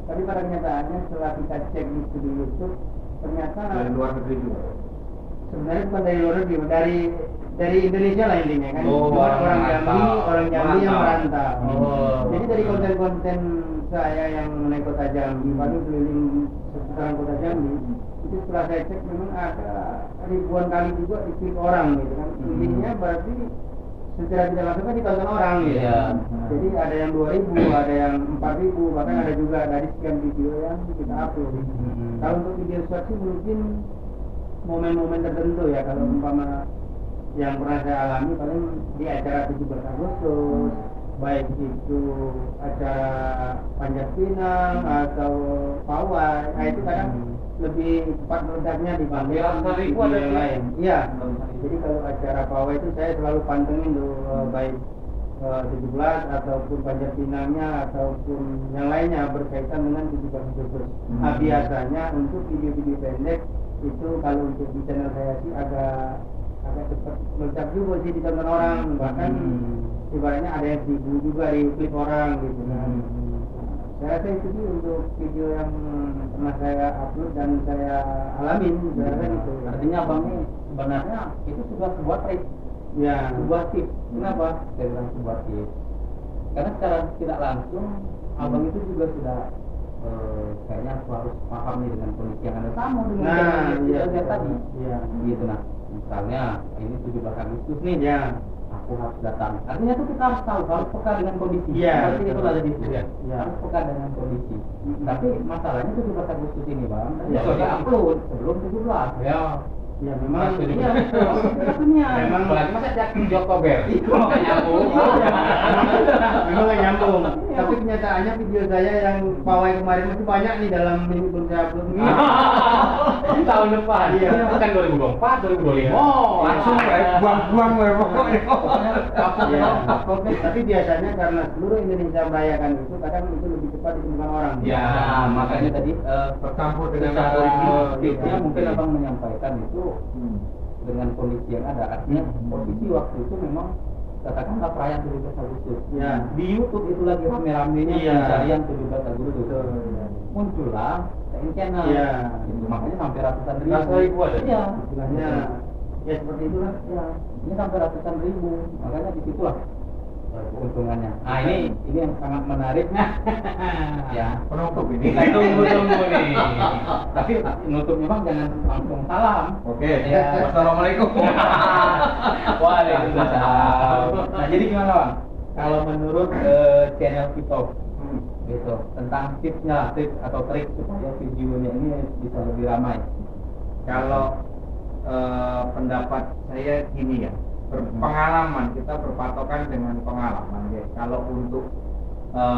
Tapi pada kenyataannya setelah kita cek di studio YouTube, ternyata Dari luar negeri juga. sebenarnya bukan dari luar negeri, dari Indonesia lah intinya kan. Orang Jambi yang merantau. Jadi dari Oh. konten-konten saya yang mengenai kota Jambi, baru keliling seputaran kota Jambi, itu setelah saya cek memang ada ribuan kali juga diklik orang gitu kan. Intinya berarti secara tidak langsung kan ditonton orang gitu. Iya. Jadi ada yang 2.000, ada yang 4.000, bahkan ada juga dari sekian video yang kita upload. Kalau untuk video short sih mungkin momen-momen tertentu ya, kalau umpama yang pernah saya alami paling di acara 17 Agustus, baik itu acara Panjat Pinang atau pawai, nah itu kadang lebih cepat meledaknya dibanding video yang lain. Iya. Jadi kalau acara pawai itu saya selalu pantengin tuh baik 17 ataupun Panjat Pinangnya ataupun yang lainnya berkaitan dengan 17 Agustus. Nah, biasanya untuk video-video pendek itu kalau untuk di channel saya sih agak cepat meledak juga sih ditonton orang, bahkan ibaratnya ada yang 1.000 juga di klip orang gitu kan. Saya rasa itu sih untuk video yang pernah saya upload dan saya alamin, saya rasa itu. Artinya abang ini sebenarnya itu sudah sebuah trik, Ya, sebuah tip. Kenapa? Saya bilang sebuah tip. Karena secara tidak langsung abang itu juga sudah kayaknya aku harus paham nih dengan kondisi yang ada sama dengan yang kita lihat tadi. Iya. Gitu nah. Misalnya ini 17 Agustus nih, Ya. aku harus datang. Artinya tuh kita harus tahu, harus peka dengan kondisi. Iya, Seperti itu betul. ada di situ. Iya. Harus peka dengan kondisi. Tapi masalahnya 17 Agustus ini bang, Iya. sudah upload sebelum 17. Ya. Ya memang Iya, memang apalagi masa Jack Joko Ber. Nggak nyambung. memang nggak nyambung. Tapi kenyataannya video saya yang pawai kemarin masih banyak nih dalam minggu belum saya upload ini. Tahun depan. Iya. Bukan 2024, 2025. Oh, Langsung buang-buang lah pokoknya. Ya. Tapi biasanya karena seluruh Indonesia merayakan itu, kadang itu lebih cepat ditemukan orang. Ya, makanya tadi Bercampur dengan secara algoritma. tipsnya mungkin abang menyampaikan itu dengan kondisi yang ada. Artinya posisi waktu itu memang katakanlah perayaan 17 Agustus. Ya. Di YouTube itu lagi rame-ramenya Iya. pencarian 17 Agustus. Betul. Muncullah TN Channel. Iya. Itu makanya sampai ratusan ribu. Ratusan ribu ada? Iya. Istilahnya ya seperti itulah. Ya, ini sampai ratusan ribu. Makanya disitulah keuntungannya. Nah ini yang sangat menarik. Ya. Penutup ini. Kita tunggu nih. Tapi nutupnya bang jangan langsung salam. Oke. Ya. Wassalamualaikum. Waalaikumsalam. Nah jadi gimana bang? Kalau menurut channel kita gitu tentang tipsnya lah, tips atau trik supaya videonya ini bisa lebih ramai. Kalau pendapat saya gini ya, pengalaman kita berpatokan dengan pengalaman ya. Kalau untuk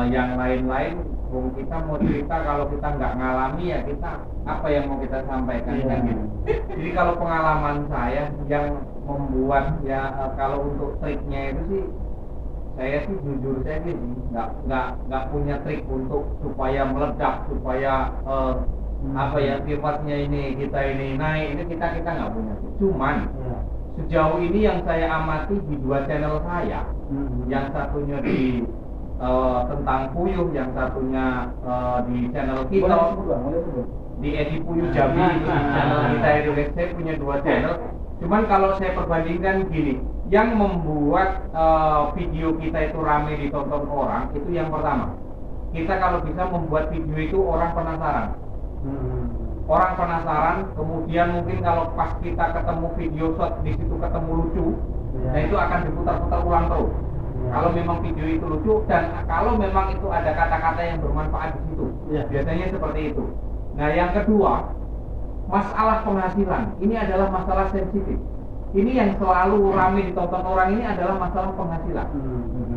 yang lain-lain, kita mau cerita kalau kita nggak ngalami ya kita apa yang mau kita sampaikan kan gitu. Jadi kalau pengalaman saya yang membuat ya kalau untuk triknya itu sih saya sih jujur saya gini nggak punya trik untuk supaya meledak supaya apa ya sifatnya ini kita ini naik ini kita nggak punya. Cuman sejauh ini yang saya amati di dua channel saya, yang satunya di tentang puyuh, yang satunya di channel kita di Edi Puyuh Jambi itu di channel kita Edulek, saya punya dua channel. Cuman kalau saya perbandingkan gini, yang membuat video kita itu rame ditonton orang itu yang pertama, kita kalau bisa membuat video itu orang penasaran. Orang penasaran, kemudian mungkin kalau pas kita ketemu video shot di situ ketemu lucu, nah itu akan diputar-putar ulang terus. Kalau memang video itu lucu dan kalau memang itu ada kata-kata yang bermanfaat di situ, biasanya seperti itu. Nah yang kedua, masalah penghasilan, ini adalah masalah sensitif. Ini yang selalu ramai ditonton orang ini adalah masalah penghasilan.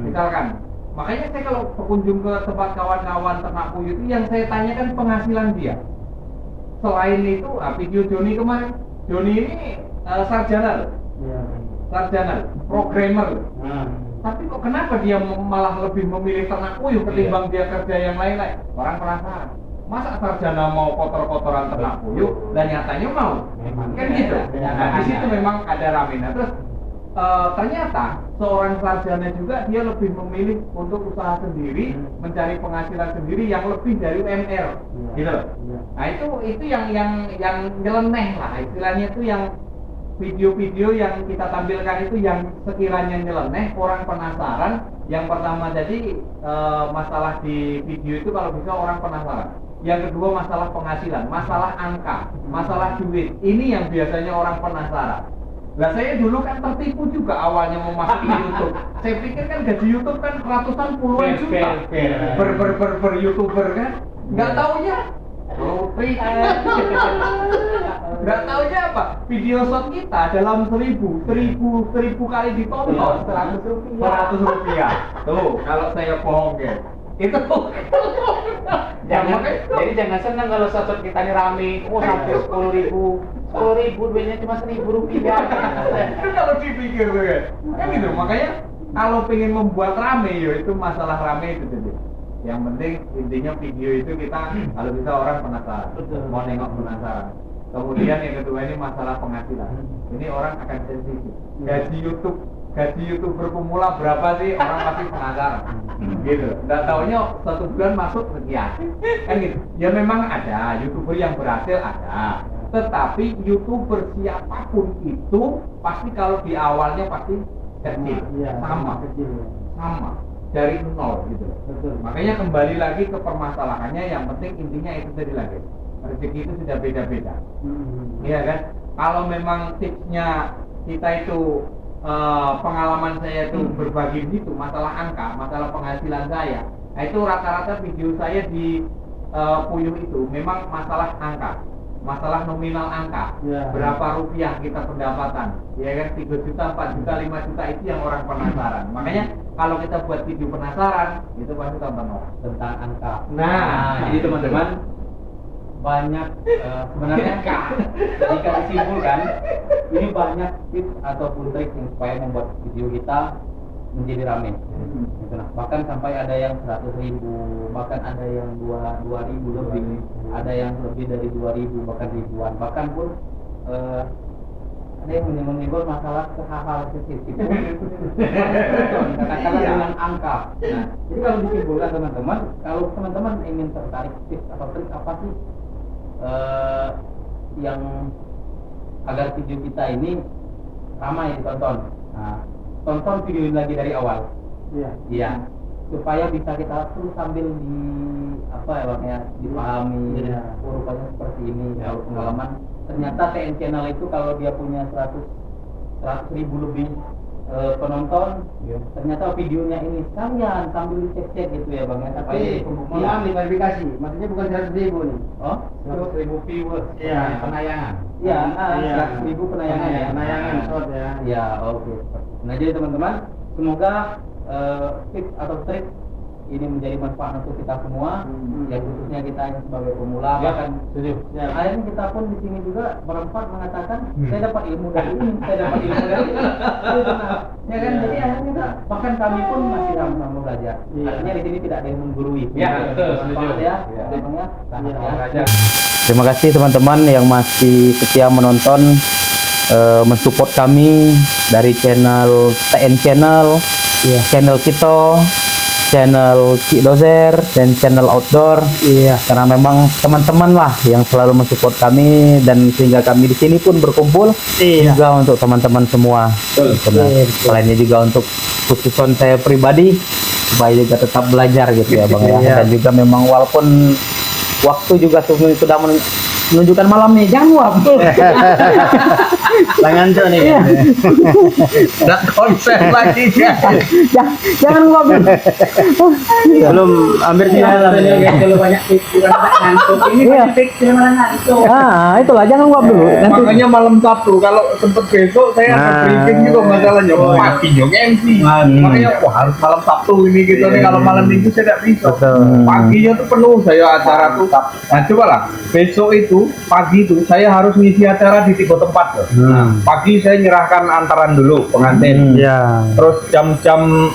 Misalkan, makanya saya kalau berkunjung ke tempat kawan-kawan ternak puyuh itu yang saya tanyakan penghasilan dia. Selain itu, video Joni kemarin, Joni ini sarjana loh. Sarjana, programmer. Tapi kok kenapa dia malah lebih memilih ternak puyuh ketimbang dia kerja yang lain-lain? Orang penasaran. Masa sarjana mau kotor-kotoran ternak puyuh dan nyatanya mau? Kan gitu. Nah, di situ memang ada ramenya. Terus ternyata seorang sarjana juga dia lebih memilih untuk usaha sendiri, mencari penghasilan sendiri yang lebih dari UMR. Gitu loh. Nah, itu yang nyeleneh lah. Istilahnya itu yang video-video yang kita tampilkan itu yang sekiranya nyeleneh, orang penasaran. Yang pertama jadi masalah di video itu kalau bisa orang penasaran. Yang kedua masalah penghasilan, masalah angka, masalah duit. Ini yang biasanya orang penasaran. Lah saya dulu kan tertipu juga awalnya mau masuk ke YouTube. Saya pikir kan gaji YouTube kan ratusan puluhan juta. Ber YouTuber kan. Nggak taunya rupri. Nggak taunya apa? Video shot kita dalam 1000 kali ditonton 100 rupiah. Tuh, kalau saya bohong ya. Itu Jadi jangan senang kalau shot kita ini rame, sampai 10.000 duitnya cuma 1.000 rupiah. Itu kalau dipikir tuh kan gitu. Makanya kalau pengen membuat rame ya itu masalah rame itu jadi. Yang penting intinya video itu kita kalau bisa orang penasaran, mau nengok penasaran. Kemudian yang kedua ini masalah penghasilan. Ini orang akan sensitif. Gaji YouTuber pemula berapa sih, orang pasti penasaran. Gitu. Nggak taunya 1 bulan masuk sekian. Kan gitu. Ya memang ada YouTuber yang berhasil ada. Tetapi YouTuber siapapun itu pasti kalau di awalnya pasti kecil. Sama. Dari nol gitu. Betul. Makanya kembali lagi ke permasalahannya, yang penting intinya itu tadi lagi. Rezeki itu sudah beda-beda. Iya kan? Kalau memang tipsnya kita itu pengalaman saya itu berbagi di situ, masalah angka, masalah penghasilan saya. Nah, itu rata-rata video saya di Puyuh itu memang masalah angka. Masalah nominal angka, berapa rupiah kita pendapatan, ya kan 3 juta, 4 juta, 5 juta itu yang orang penasaran. Makanya kalau kita buat video penasaran, itu pasti tonton orang Tentang angka. Nah, jadi teman-teman banyak sebenarnya jika disimpulkan ini banyak tips ataupun trik yang supaya membuat video kita menjadi ramai. Gitu. Nah, bahkan sampai ada yang 100.000, bahkan ada yang 2.000 lebih, ada yang lebih dari 2.000 bahkan ribuan, bahkan pun ada yang menyinggung masalah hal-hal sensitif katakanlah dengan angka. Nah, jadi kalau disimpulkan teman-teman, kalau teman-teman ingin tertarik tips atau trik apa sih yang agar video kita ini ramai ditonton. Nah, tonton video ini lagi dari awal. Iya. Supaya bisa kita terus sambil dipahami. Rupanya seperti ini. Kalau pengalaman ternyata TN Channel itu kalau dia punya 100.000 lebih penonton, ternyata videonya ini sekalian sambil dicek-cek gitu ya Bang ya. Tapi dia diverifikasi, maksudnya bukan 100.000 nih. Oh, 100.000 viewers. Penayangan. Iya, 100.000 penayangan ya. Penayangan shot ya. Ya, oke. Nah, jadi teman-teman, semoga tips atau trik ini menjadi manfaat untuk kita semua, ya khususnya kita yang sebagai pemula. Bahkan akhirnya kita pun di sini juga berempat mengatakan saya dapat ilmu dari ini, saya dapat ilmu dari ini. Ya kan, jadi akhirnya kita, bahkan kami pun masih sama-sama belajar. Artinya di sini tidak ada yang menggurui. Ya, betul, setuju. Terima kasih teman-teman yang masih setia menonton, mensupport kami dari channel TN Channel, channel Kito, channel Ki Dozer, dan channel Outdoor. Karena memang teman-teman lah yang selalu mensupport kami, dan sehingga kami di sini pun berkumpul juga untuk teman-teman semua. Selainnya juga untuk khususan saya pribadi supaya juga tetap belajar gitu ya Bang ya. Dan juga memang walaupun waktu juga sudah menunjukkan malam nih, jangan nguap. Jangan tuh nih. Nggak konsep lagi. Jangan nguap. Belum hampir siang kalau banyak pikiran ngantuk ini pikiran ngantuk. Nah, itulah jangan nguap dulu. Makanya malam Sabtu kalau sempet besok saya ada briefing juga masalahnya. Pagi juga MC. Makanya harus malam Sabtu ini gitu nih. Kalau malam Minggu saya tidak bisa. Paginya tuh penuh saya acara tuh. Nah, coba lah besok itu pagi itu saya harus ngisi acara di 3 tempat loh. Pagi saya nyerahkan antaran dulu pengantin. Terus jam-jam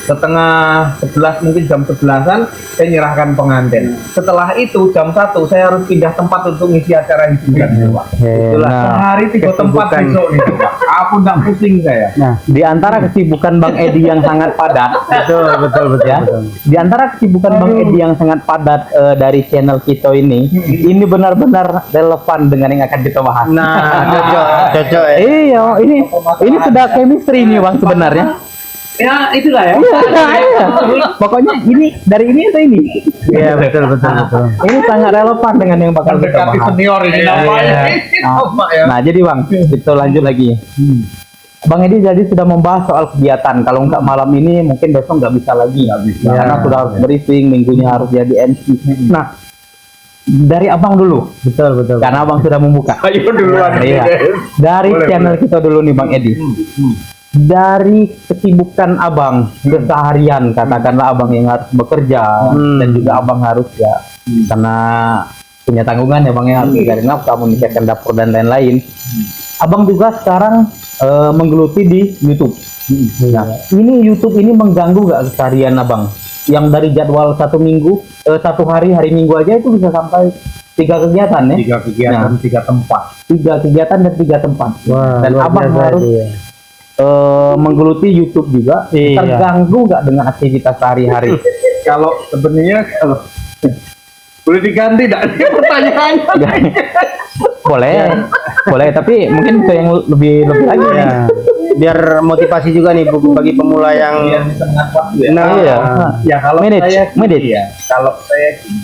setengah 11, mungkin jam 11-an saya nyerahkan pengantin. Setelah itu jam 1 saya harus pindah tempat untuk ngisi acara hiburan. Itulah sehari 3 tempat besok nih Pak. Aku nggak pusing saya. Nah, di antara kesibukan Bang Edi yang sangat padat, betul ya. Di antara kesibukan Bang Edi yang sangat padat dari channel Kito ini benar-benar relevan dengan yang akan kita bahas. Nah, cocok. Iya, ini sudah chemistry nih Bang sebenarnya. Ya itulah ya. Iya. Pokoknya ini dari ini atau ini? Iya, betul. Ini sangat relevan dengan yang bakal kita Mendekati bahas. senior ini namanya. Nah, jadi Bang, itu lanjut lagi. Bang Edi jadi sudah membahas soal kegiatan. Kalau nggak malam ini, mungkin besok nggak bisa lagi. Karena sudah harus briefing, minggunya harus jadi MC. Nah, dari Abang dulu. Betul. Karena Abang sudah membuka. Ayo duluan. Iya. Dari Boleh, channel kita dulu nih Bang Edi. Dari kesibukan Abang keseharian, katakanlah Abang yang harus bekerja dan juga Abang harus ya karena punya tanggungan ya Bang ya, harus mencari nafkah, memikirkan dapur dan lain-lain. Abang juga sekarang menggeluti di YouTube. Nah, ini YouTube ini mengganggu nggak keseharian Abang? Yang dari jadwal satu minggu, satu hari Minggu aja itu bisa sampai 3 kegiatan ya? 3 kegiatan, 3 tempat. 3 kegiatan dan 3 tempat. Wah, Dan luar Abang biasa harus itu ya. menggeluti YouTube juga. Iya. Terganggu nggak dengan aktivitas sehari-hari? Kalau sebenarnya kalau boleh diganti enggak pertanyaannya? boleh, tapi mungkin ke yang lebih lagi Ya. Biar motivasi juga nih bagi pemula yang Yang di tengah waktu ya. Nah, iya. Ya kalau Manage. ya, kalau saya gini,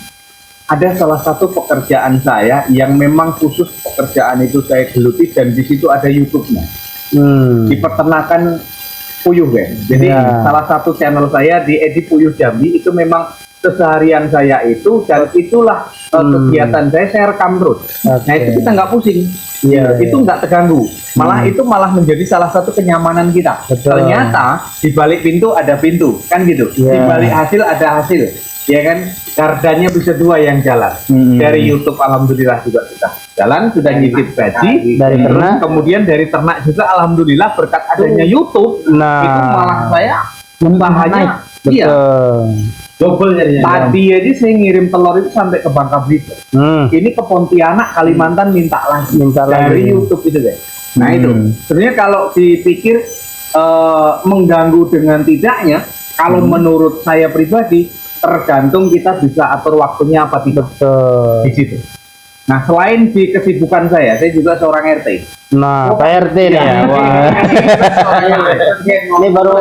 ada salah satu pekerjaan saya yang memang khusus pekerjaan itu saya geluti dan di situ ada YouTube-nya. Di peternakan puyuh ya. Jadi Ya. salah satu channel saya di Edi Puyuh Jambi itu memang keseharian saya itu dan itulah kegiatan saya rekam terus. Nah itu kita nggak pusing. Iya, Itu nggak terganggu. Malah itu malah menjadi salah satu kenyamanan kita. Betul. Ternyata di balik pintu ada pintu, kan gitu. Di Iya. balik hasil ada hasil. Ya kan, gardanya bisa 2 yang jalan. Dari YouTube alhamdulillah juga sudah jalan, sudah nyicip gaji. Dari ternak. Kemudian dari ternak juga alhamdulillah berkat adanya YouTube. Nah. Itu malah saya usahanya iya double jadinya. Tadi aja saya ngirim telur itu sampai ke Bangka Belitung. Ini ke Pontianak, Kalimantan minta lagi dari lagi. YouTube itu deh. Nah itu sebenarnya kalau dipikir mengganggu dengan tidaknya, kalau menurut saya pribadi tergantung kita bisa atur waktunya apa tidak di situ. Nah selain di kesibukan saya juga seorang RT. Nah, Pak RT nih ya. Wah. Ini baru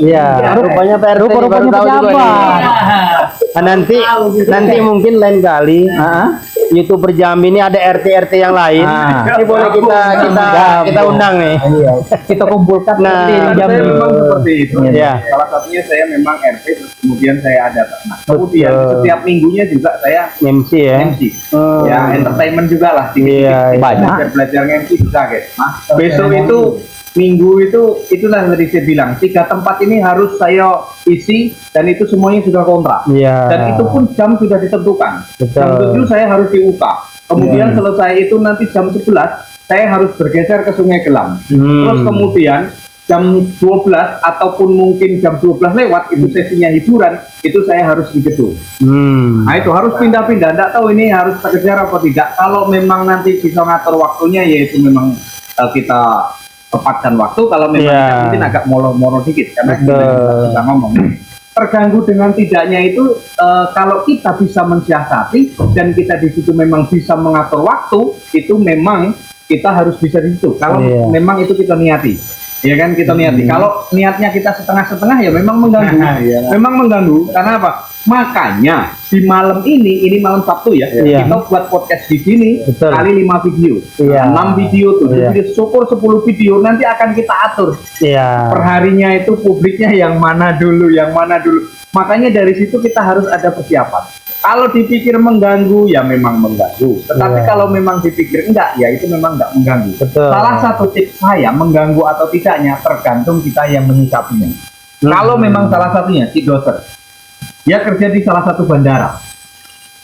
iya, rupanya Pak RT ini baru tahu juga nih. Nah, nanti mungkin lain kali YouTuber Jambi ini ada RT yang lain. Ini boleh kita undang nih. Iya. Kita kumpulkan Nah, di Jambi. Saya memang seperti itu. Iya. Salah satunya saya memang RT, terus kemudian saya ada ternak. Kemudian setiap minggunya juga saya MC ya. MC. Ya entertainment juga lah. Iya, banyak. Belajar MC juga guys. Nah, besok itu minggu itulah yang tadi saya bilang 3 tempat ini harus saya isi dan itu semuanya sudah kontrak. Iya. Dan itu pun jam sudah ditentukan. Betul. Jam 7 saya harus di UK. Kemudian selesai itu nanti jam 11 saya harus bergeser ke Sungai Gelam. Terus kemudian jam 12 ataupun mungkin jam 12 lewat itu sesinya hiburan, itu saya harus di gedung. Nah itu harus pindah-pindah, enggak tahu ini harus kejar apa tidak. Kalau memang nanti bisa ngatur waktunya ya itu memang kita tepatkan waktu. Kalau memang tidak, mungkin agak molor-molor dikit karena kita bisa ngomong. Terganggu dengan tidaknya itu kalau kita bisa mensiasati dan kita di situ memang bisa mengatur waktu, itu memang kita harus bisa di situ. Kalau memang itu kita niati, ya kan kita niati. Kalau niatnya kita setengah-setengah ya memang mengganggu. Memang mengganggu. Karena apa? Makanya di malam ini malam Sabtu ya, kita buat podcast di sini kali 5 video, 6 video, 7 video, syukur 10 video nanti akan kita atur. Perharinya itu publiknya yang mana dulu. Makanya dari situ kita harus ada persiapan. Kalau dipikir mengganggu ya memang mengganggu. Tetapi kalau memang dipikir enggak ya itu memang enggak mengganggu. Salah satu tips saya mengganggu atau tidaknya tergantung kita yang menyikapinya. Kalau memang salah satunya si doser, dia kerja di salah satu bandara.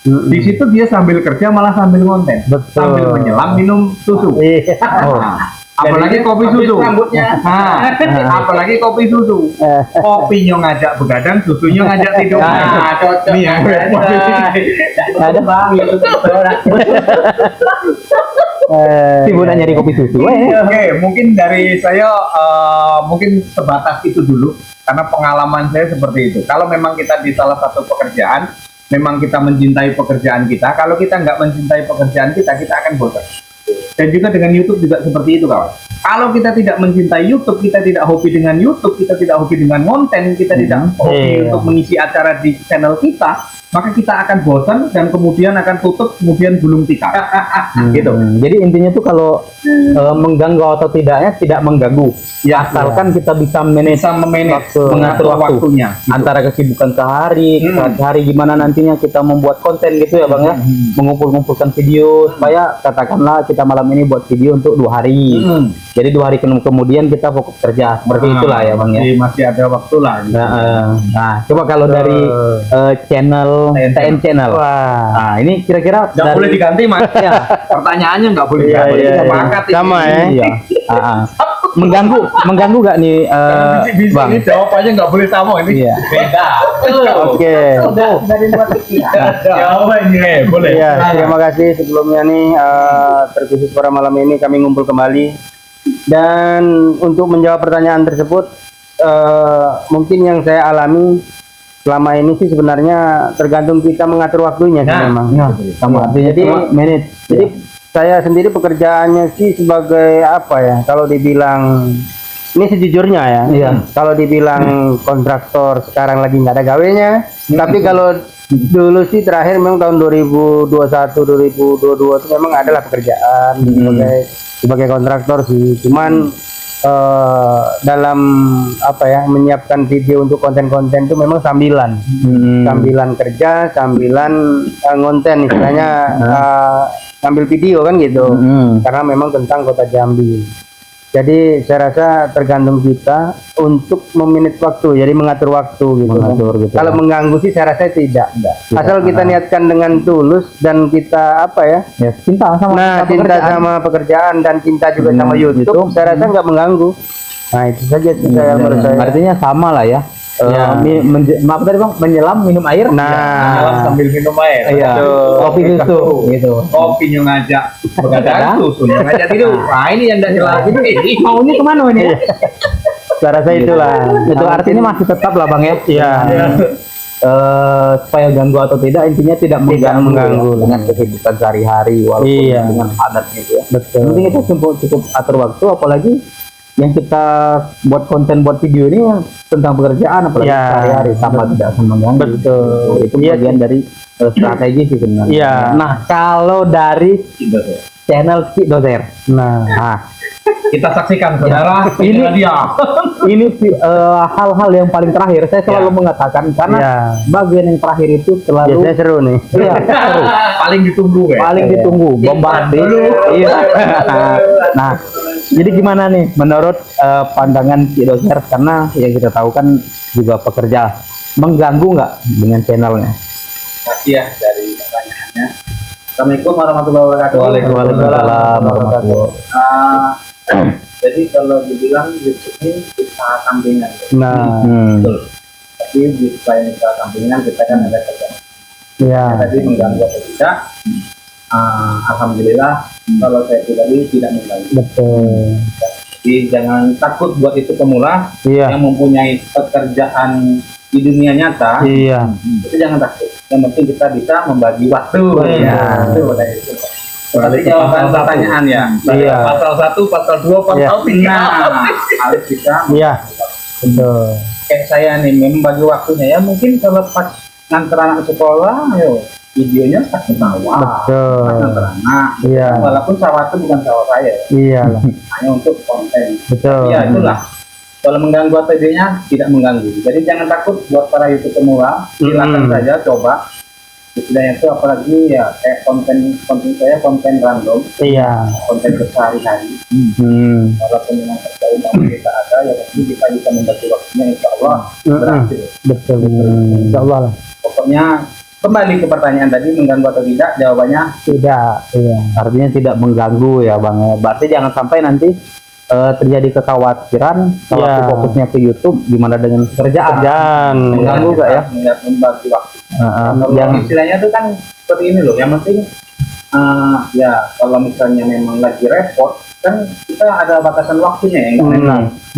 Di situ dia sambil kerja malah sambil ngonten, sambil menyelam minum susu. Apalagi kopi susu. Apalagi kopi susu. Kopinya ngajak begadang, susunya ngajak tidur. Nah, cocok. Nih ya. Ada Bang itu sibuk nyari kopi susu. Oke, mungkin dari saya mungkin sebatas itu dulu karena pengalaman saya seperti itu. Kalau memang kita di salah satu pekerjaan, memang kita mencintai pekerjaan kita. Kalau kita nggak mencintai pekerjaan kita akan bosan. Dan juga dengan YouTube juga seperti itu kawan. Kalau kita tidak mencintai YouTube, kita tidak hobi dengan YouTube, kita tidak hobi dengan konten, kita tidak hobi untuk mengisi acara di channel kita, maka kita akan bosan dan kemudian akan tutup, kemudian gulung tikar. Gitu. Jadi intinya tuh kalau mengganggu atau tidaknya tidak mengganggu. Ya, asalkan kita bisa mengatur waktunya gitu. Antara kesibukan sehari, sehari gimana nantinya kita membuat konten gitu ya Bang ya. Mengumpulkan video supaya katakanlah kita malam ini buat video untuk 2 hari. Jadi 2 hari kemudian kita fokus kerja. Seperti itulah ya Bang ya. Masih ada waktu lah. Gitu. Nah, coba kalau dari channel TN Channel. Nah, ini kira-kira nggak boleh diganti Mas. Ya. Pertanyaannya nggak boleh diganti. Sama ya. Iya. Mengganggu nggak nih Bang? Ini jawabannya nggak boleh sama ini. Iya. Beda. Oke. Dari luar jawabannya boleh. Iya, terima kasih sebelumnya nih terkhusus pada malam ini kami ngumpul kembali. Dan untuk menjawab pertanyaan tersebut, mungkin yang saya alami selama ini sih sebenarnya tergantung kita mengatur waktunya sih memang. Sama artinya Jadi manage. Jadi saya sendiri pekerjaannya sih sebagai apa ya? Kalau dibilang ini sejujurnya ya. Iya. Kalau dibilang kontraktor sekarang lagi nggak ada gawenya. Tapi kalau dulu sih terakhir memang tahun 2021 2022 itu memang adalah pekerjaan sebagai kontraktor sih. Cuman dalam apa ya menyiapkan video untuk konten-konten itu memang sambilan kerja, sambilan ngonten istilahnya ngambil video kan gitu. Karena memang tentang kota Jambi. Jadi saya rasa tergantung kita untuk memanage waktu, jadi mengatur waktu gitu. Kalau mengganggu sih saya rasa tidak. Asal kita niatkan dengan tulus dan kita apa ya? Cinta sama cinta sama pekerjaan dan cinta juga sama YouTube. Saya rasa nggak mengganggu. Nah itu saja sih saya menurut saya. Artinya sama lah ya. Maaf tadi Bang, menyelam minum air. Menyelam sambil minum air. Iya. Kopi susu gitu. Kopinya ngajak begadang, susunya ngajak tidur. Nah ini yang tidak jelas. Ini maunya kemana ini? Saya rasa itulah. Itu artinya masih tetap lah Bang ya. Iya. Supaya ganggu atau tidak intinya tidak mengganggu dengan kesibukan sehari-hari walaupun dengan padat gitu ya. Betul. Penting itu cukup atur waktu, apalagi yang kita buat konten buat video ini tentang pekerjaan apalagi sehari-hari sama tidak mengganggu. Betul. Itu bagian dari strategi sih sebenarnya. Iya. Nah kalau dari channel Cik Dozer, nah kita saksikan saudara, ini dia. Ini hal-hal yang paling terakhir saya selalu mengatakan karena bagian yang terakhir itu selalu biasanya seru nih. Iya, seru. Paling ditunggu ya. Paling ditunggu, bombastis. Iya. Nah, jadi gimana nih menurut pandangan Cik Dozer, karena yang kita tahu kan juga pekerja, mengganggu nggak dengan channelnya? Makasih ya dari pertanyaannya. Assalamualaikum warahmatullahi wabarakatuh. Waalaikumsalam warahmatullahi wabarakatuh. Jadi kalau dibilang YouTube ini usaha sampingan. Nah, betul. Tapi di selain usaha sampingan kita kan ada kerjaan. iya. Tadi mengganggu atau tidak? Alhamdulillah kalau saya pribadi tidak mengganggu. Betul. Jadi jangan takut buat itu pemula yang mempunyai pekerjaan di dunia nyata. Iya. Itu jangan takut. Yang penting kita bisa membagi waktu. Itu. Berarti jawaban pertanyaan ya. Iya. Pasal 1, pasal 2, pasal 3. Harus bisa. Iya. Betul. Kayak saya nih membagi waktunya ya mungkin kalau pas nganter anak sekolah, ayo videonya pas ketawa. Betul. Pas nganter anak. Iya. Walaupun sawah itu bukan sawah saya. Iya. Hanya untuk konten. Betul. Ya itulah. Kalau mengganggu atau tidaknya tidak mengganggu. Jadi jangan takut buat para YouTube pemula, silakan saja coba. Istilahnya itu apalagi ya kayak konten saya konten random, konten bersehari-hari. Walaupun memang kerjaan kita ada, ya pasti kita bisa membagi waktunya, insya Allah berhasil. Betul. Insya Allah lah. Pokoknya kembali ke pertanyaan tadi, mengganggu atau tidak, jawabannya tidak. Iya. Artinya tidak mengganggu ya Bang. Berarti jangan sampai nanti terjadi kekhawatiran kalau aku fokusnya ke YouTube gimana dengan pekerjaan. Mengganggu nggak ya? Membagi waktu. Yang istilahnya itu kan seperti ini loh. Yang penting ya kalau misalnya memang lagi repot kan kita ada batasan waktunya ya.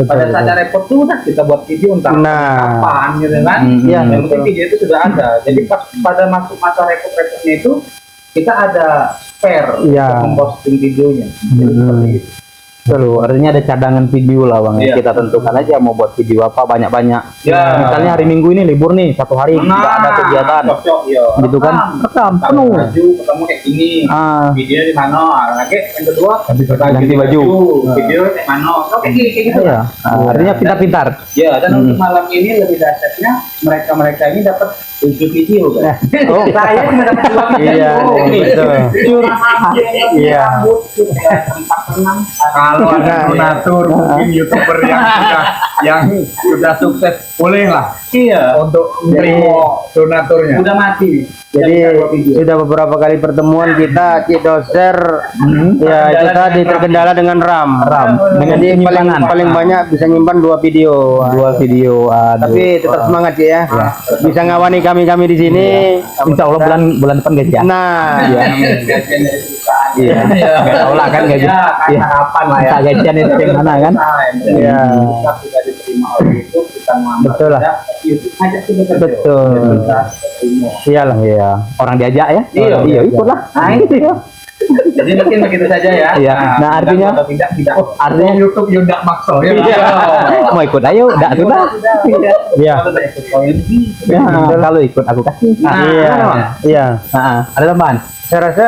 Pada saat repot tuh udah kita buat video entah kapan gitu kan. Yang penting video itu sudah ada. Jadi pas pada masuk masa repot-repotnya itu kita ada spare untuk memposting videonya. Jadi seperti itu. Betul, artinya ada cadangan video lah bang. Iya. Kita tentukan aja mau buat video apa banyak-banyak. Ya. Misalnya hari Minggu ini libur nih, satu hari nggak ada kegiatan, cocok, iya. gitu kan? Rekam penuh. Baju ketemu kayak gini. Video di mana? Lagi yang kedua Ganti baju. Video di mana? Kayak gitu. Iya. Artinya pintar-pintar. Ya, dan untuk malam ini lebih dahsyatnya mereka ini dapat 7 video kan. Oh, Saya cuma dapat 2 video. Iya, betul. Iya. Kalau ada donatur mungkin YouTuber yang sudah sukses boleh lah. Iya. Untuk menerima donaturnya. Udah mati. Jadi sudah beberapa kali pertemuan kita Cik Doser ya kita terkendala dengan RAM. Jadi paling banyak bisa nyimpan 2 video. 2 video. Tapi tetap semangat Cik ya. Bisa ngawani kami di sini. Insya Allah bulan depan gaji. Nah, Iya. Nggak tahu lah kan gaji. Iya. Kapan lah ya? Minta gajian itu yang mana kan? Iya. Kita diterima oleh YouTube, kita melamar Betul lah. kerja, YouTube ngajak kita kerja. Betul. Kita terima. Iyalah. Iya. Orang diajak ya? Iya. Iya, ikutlah. Nah, Gitu ya. Jadi mungkin begitu saja ya. Iya. Nah, artinya atau tidak artinya YouTube Yunda makso ya. mau ikut ayo, enggak sudah. Iya. Kalau tidak ikut poin Ya, kalau ikut aku kasih. Iya. Iya. Ada tambahan? Saya rasa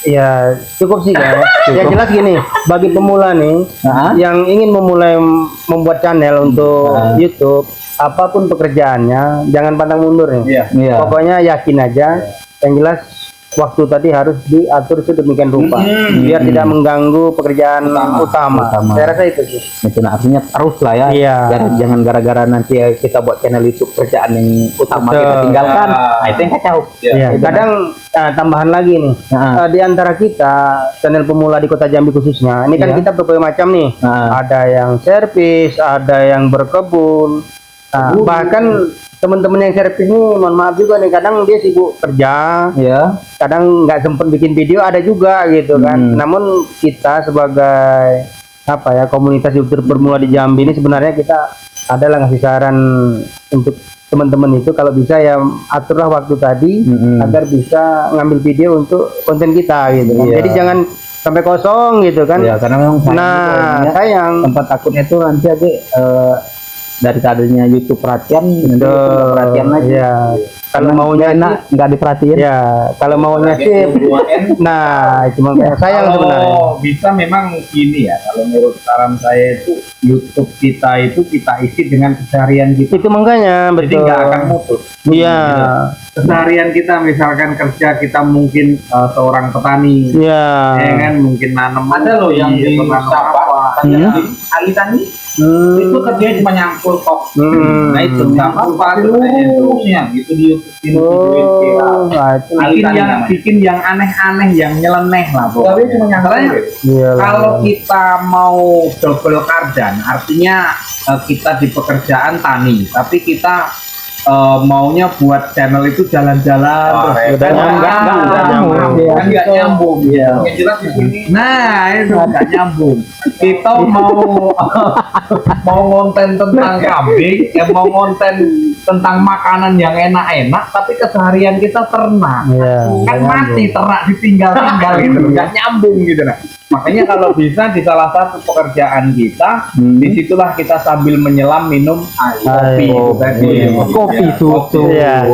ya cukup sih kan. Yang jelas gini, bagi pemula nih yang ingin memulai membuat channel untuk YouTube, apapun pekerjaannya jangan pantang mundur nih. Iya. Pokoknya yakin aja. Yang jelas waktu tadi harus diatur sedemikian rupa biar tidak mengganggu pekerjaan utama. Saya rasa itu sih. Itu artinya terus lah ya. Iya. Jangan gara-gara nanti kita buat channel YouTube kerjaan yang utama Betul. kita tinggalkan. Nah, itu yang kacau. Iya. Kadang tambahan lagi nih, di antara kita channel pemula di Kota Jambi khususnya, ini kan Iya. kita berbagai macam nih. Ada yang servis, ada yang berkebun. Bahkan teman-teman yang servis ini, mohon maaf juga nih, kadang dia sibuk kerja, Iya. kadang nggak sempat bikin video, ada juga gitu kan. Namun kita sebagai apa ya komunitas YouTuber bermula di Jambi ini sebenarnya kita adalah ngasih saran untuk teman-teman itu kalau bisa ya aturlah waktu tadi agar bisa ngambil video untuk konten kita gitu kan. Iya. Jadi jangan sampai kosong gitu kan. Iya, karena memang sayang Nah, juga, ya. sayang. Tempat takutnya itu nanti aja dari kadernya YouTube perhatian, nanti YouTube nggak perhatian lagi. Iya. Kalau Karena maunya nggak enak, nggak diperhatiin. ya, kalau maunya sih nah, cuma kayak sayang sebenarnya. Kalau bisa memang gini ya, kalau menurut saran saya itu YouTube kita itu kita isi dengan keseharian kita. Itu makanya Jadi betul. nggak akan putus. Iya. Keseharian kita misalkan kerja kita mungkin seorang petani, Iya. ya kan mungkin nanam. Ada loh yang di Sabah, Ali Tani itu kerjanya cuma nyangkul kok. Nah itu nggak apa-apa terusnya gitu di YouTube Nah, itu bikin yang aneh-aneh, yang nyeleneh lah Tapi cuma nyangkul. iya. kalau kita mau double kardan, artinya kita di pekerjaan tani, tapi kita maunya buat channel itu jalan-jalan terus nggak nyambung. Yang jelas di sini. Nah itu nggak nyambung. Kita mau konten tentang kambing, mau konten tentang makanan yang enak-enak, tapi keseharian kita ternak. Iya. Kan mati ternak ditinggal-tinggal gitu, nggak nyambung gitu. Nah, makanya kalau bisa di salah satu pekerjaan kita, disitulah kita sambil menyelam minum kopi. Kopi susu. Iya.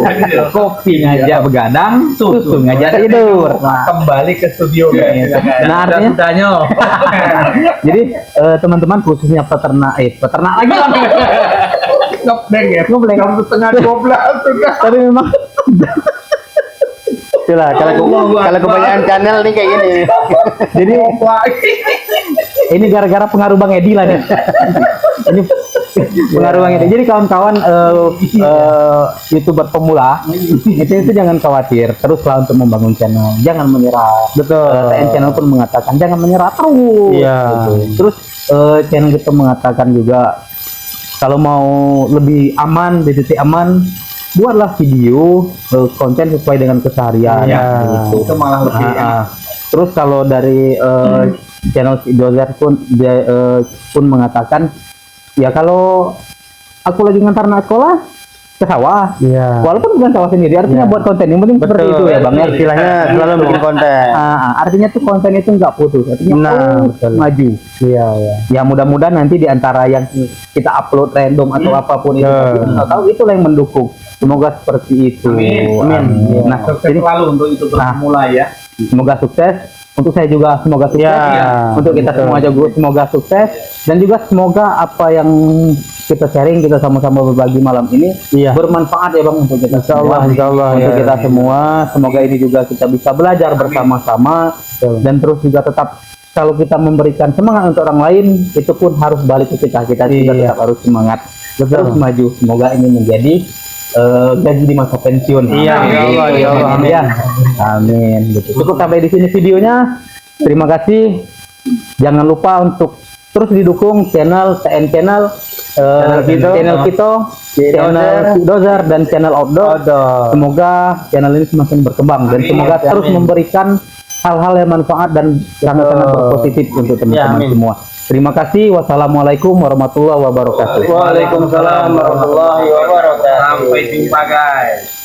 Kopi ngajak begadang, susu ngajak tidur. Kembali ke studio guys. Nah, artinya jadi teman-teman khususnya peternak lagi lah. Ngebleng ya. Jam setengah 12 sudah. Tapi memang Itulah kalau kebanyakan channel nih kayak gini. jadi ini gara-gara pengaruh Bang Edi lah nih. Ini pengaruh Bang Edi. Jadi kawan-kawan YouTuber pemula itu jangan khawatir, teruslah untuk membangun channel, jangan menyerah. Betul. TN channel pun mengatakan jangan menyerah terus. Iya. Gitu. Terus channel kita mengatakan juga kalau mau lebih aman, di titik aman, buatlah video konten sesuai dengan keseharian. Iya. Gitu. Itu malah lebih enak. Terus kalau dari channel Dozer pun dia pun mengatakan ya kalau aku lagi ngantar anak sekolah ke sawah. Iya. Walaupun bukan sawah sendiri, artinya Iya. buat konten yang penting seperti itu ya Bang ya. Istilahnya selalu bikin konten. Artinya tuh konten itu nggak putus, artinya betul. maju. Iya, iya. Ya mudah-mudahan nanti di antara yang kita upload random atau apapun itu, kita nggak tahu itulah yang mendukung. Semoga seperti itu. Amin. Nah, Sukses jadi selalu untuk itu terus mulai ya. semoga sukses. Untuk saya juga semoga sukses. Ya, Untuk kita betul. semua juga semoga sukses. Dan juga semoga apa yang kita sharing, kita sama-sama berbagi malam ini bermanfaat ya Bang untuk kita semua. Insya Allah, untuk ya. kita semua. Semoga ini juga kita bisa belajar bersama-sama. Dan terus juga tetap kalau kita memberikan semangat untuk orang lain, itu pun harus balik ke kita. Kita juga tetap harus semangat. Terus maju. Semoga ini menjadi gaji di masa pensiun. Iya, ya Allah, amin. Ya. Amin. Gitu. Cukup sampai di sini videonya. Terima kasih. Jangan lupa untuk terus didukung channel TN Channel, channel kita, channel Dozer dan channel Outdoor. Semoga channel ini semakin berkembang dan semoga terus memberikan hal-hal yang manfaat dan sangat-sangat berpositif untuk teman-teman semua. Terima kasih. Wassalamualaikum warahmatullahi wabarakatuh. Waalaikumsalam warahmatullahi wabarakatuh. Sampai jumpa guys.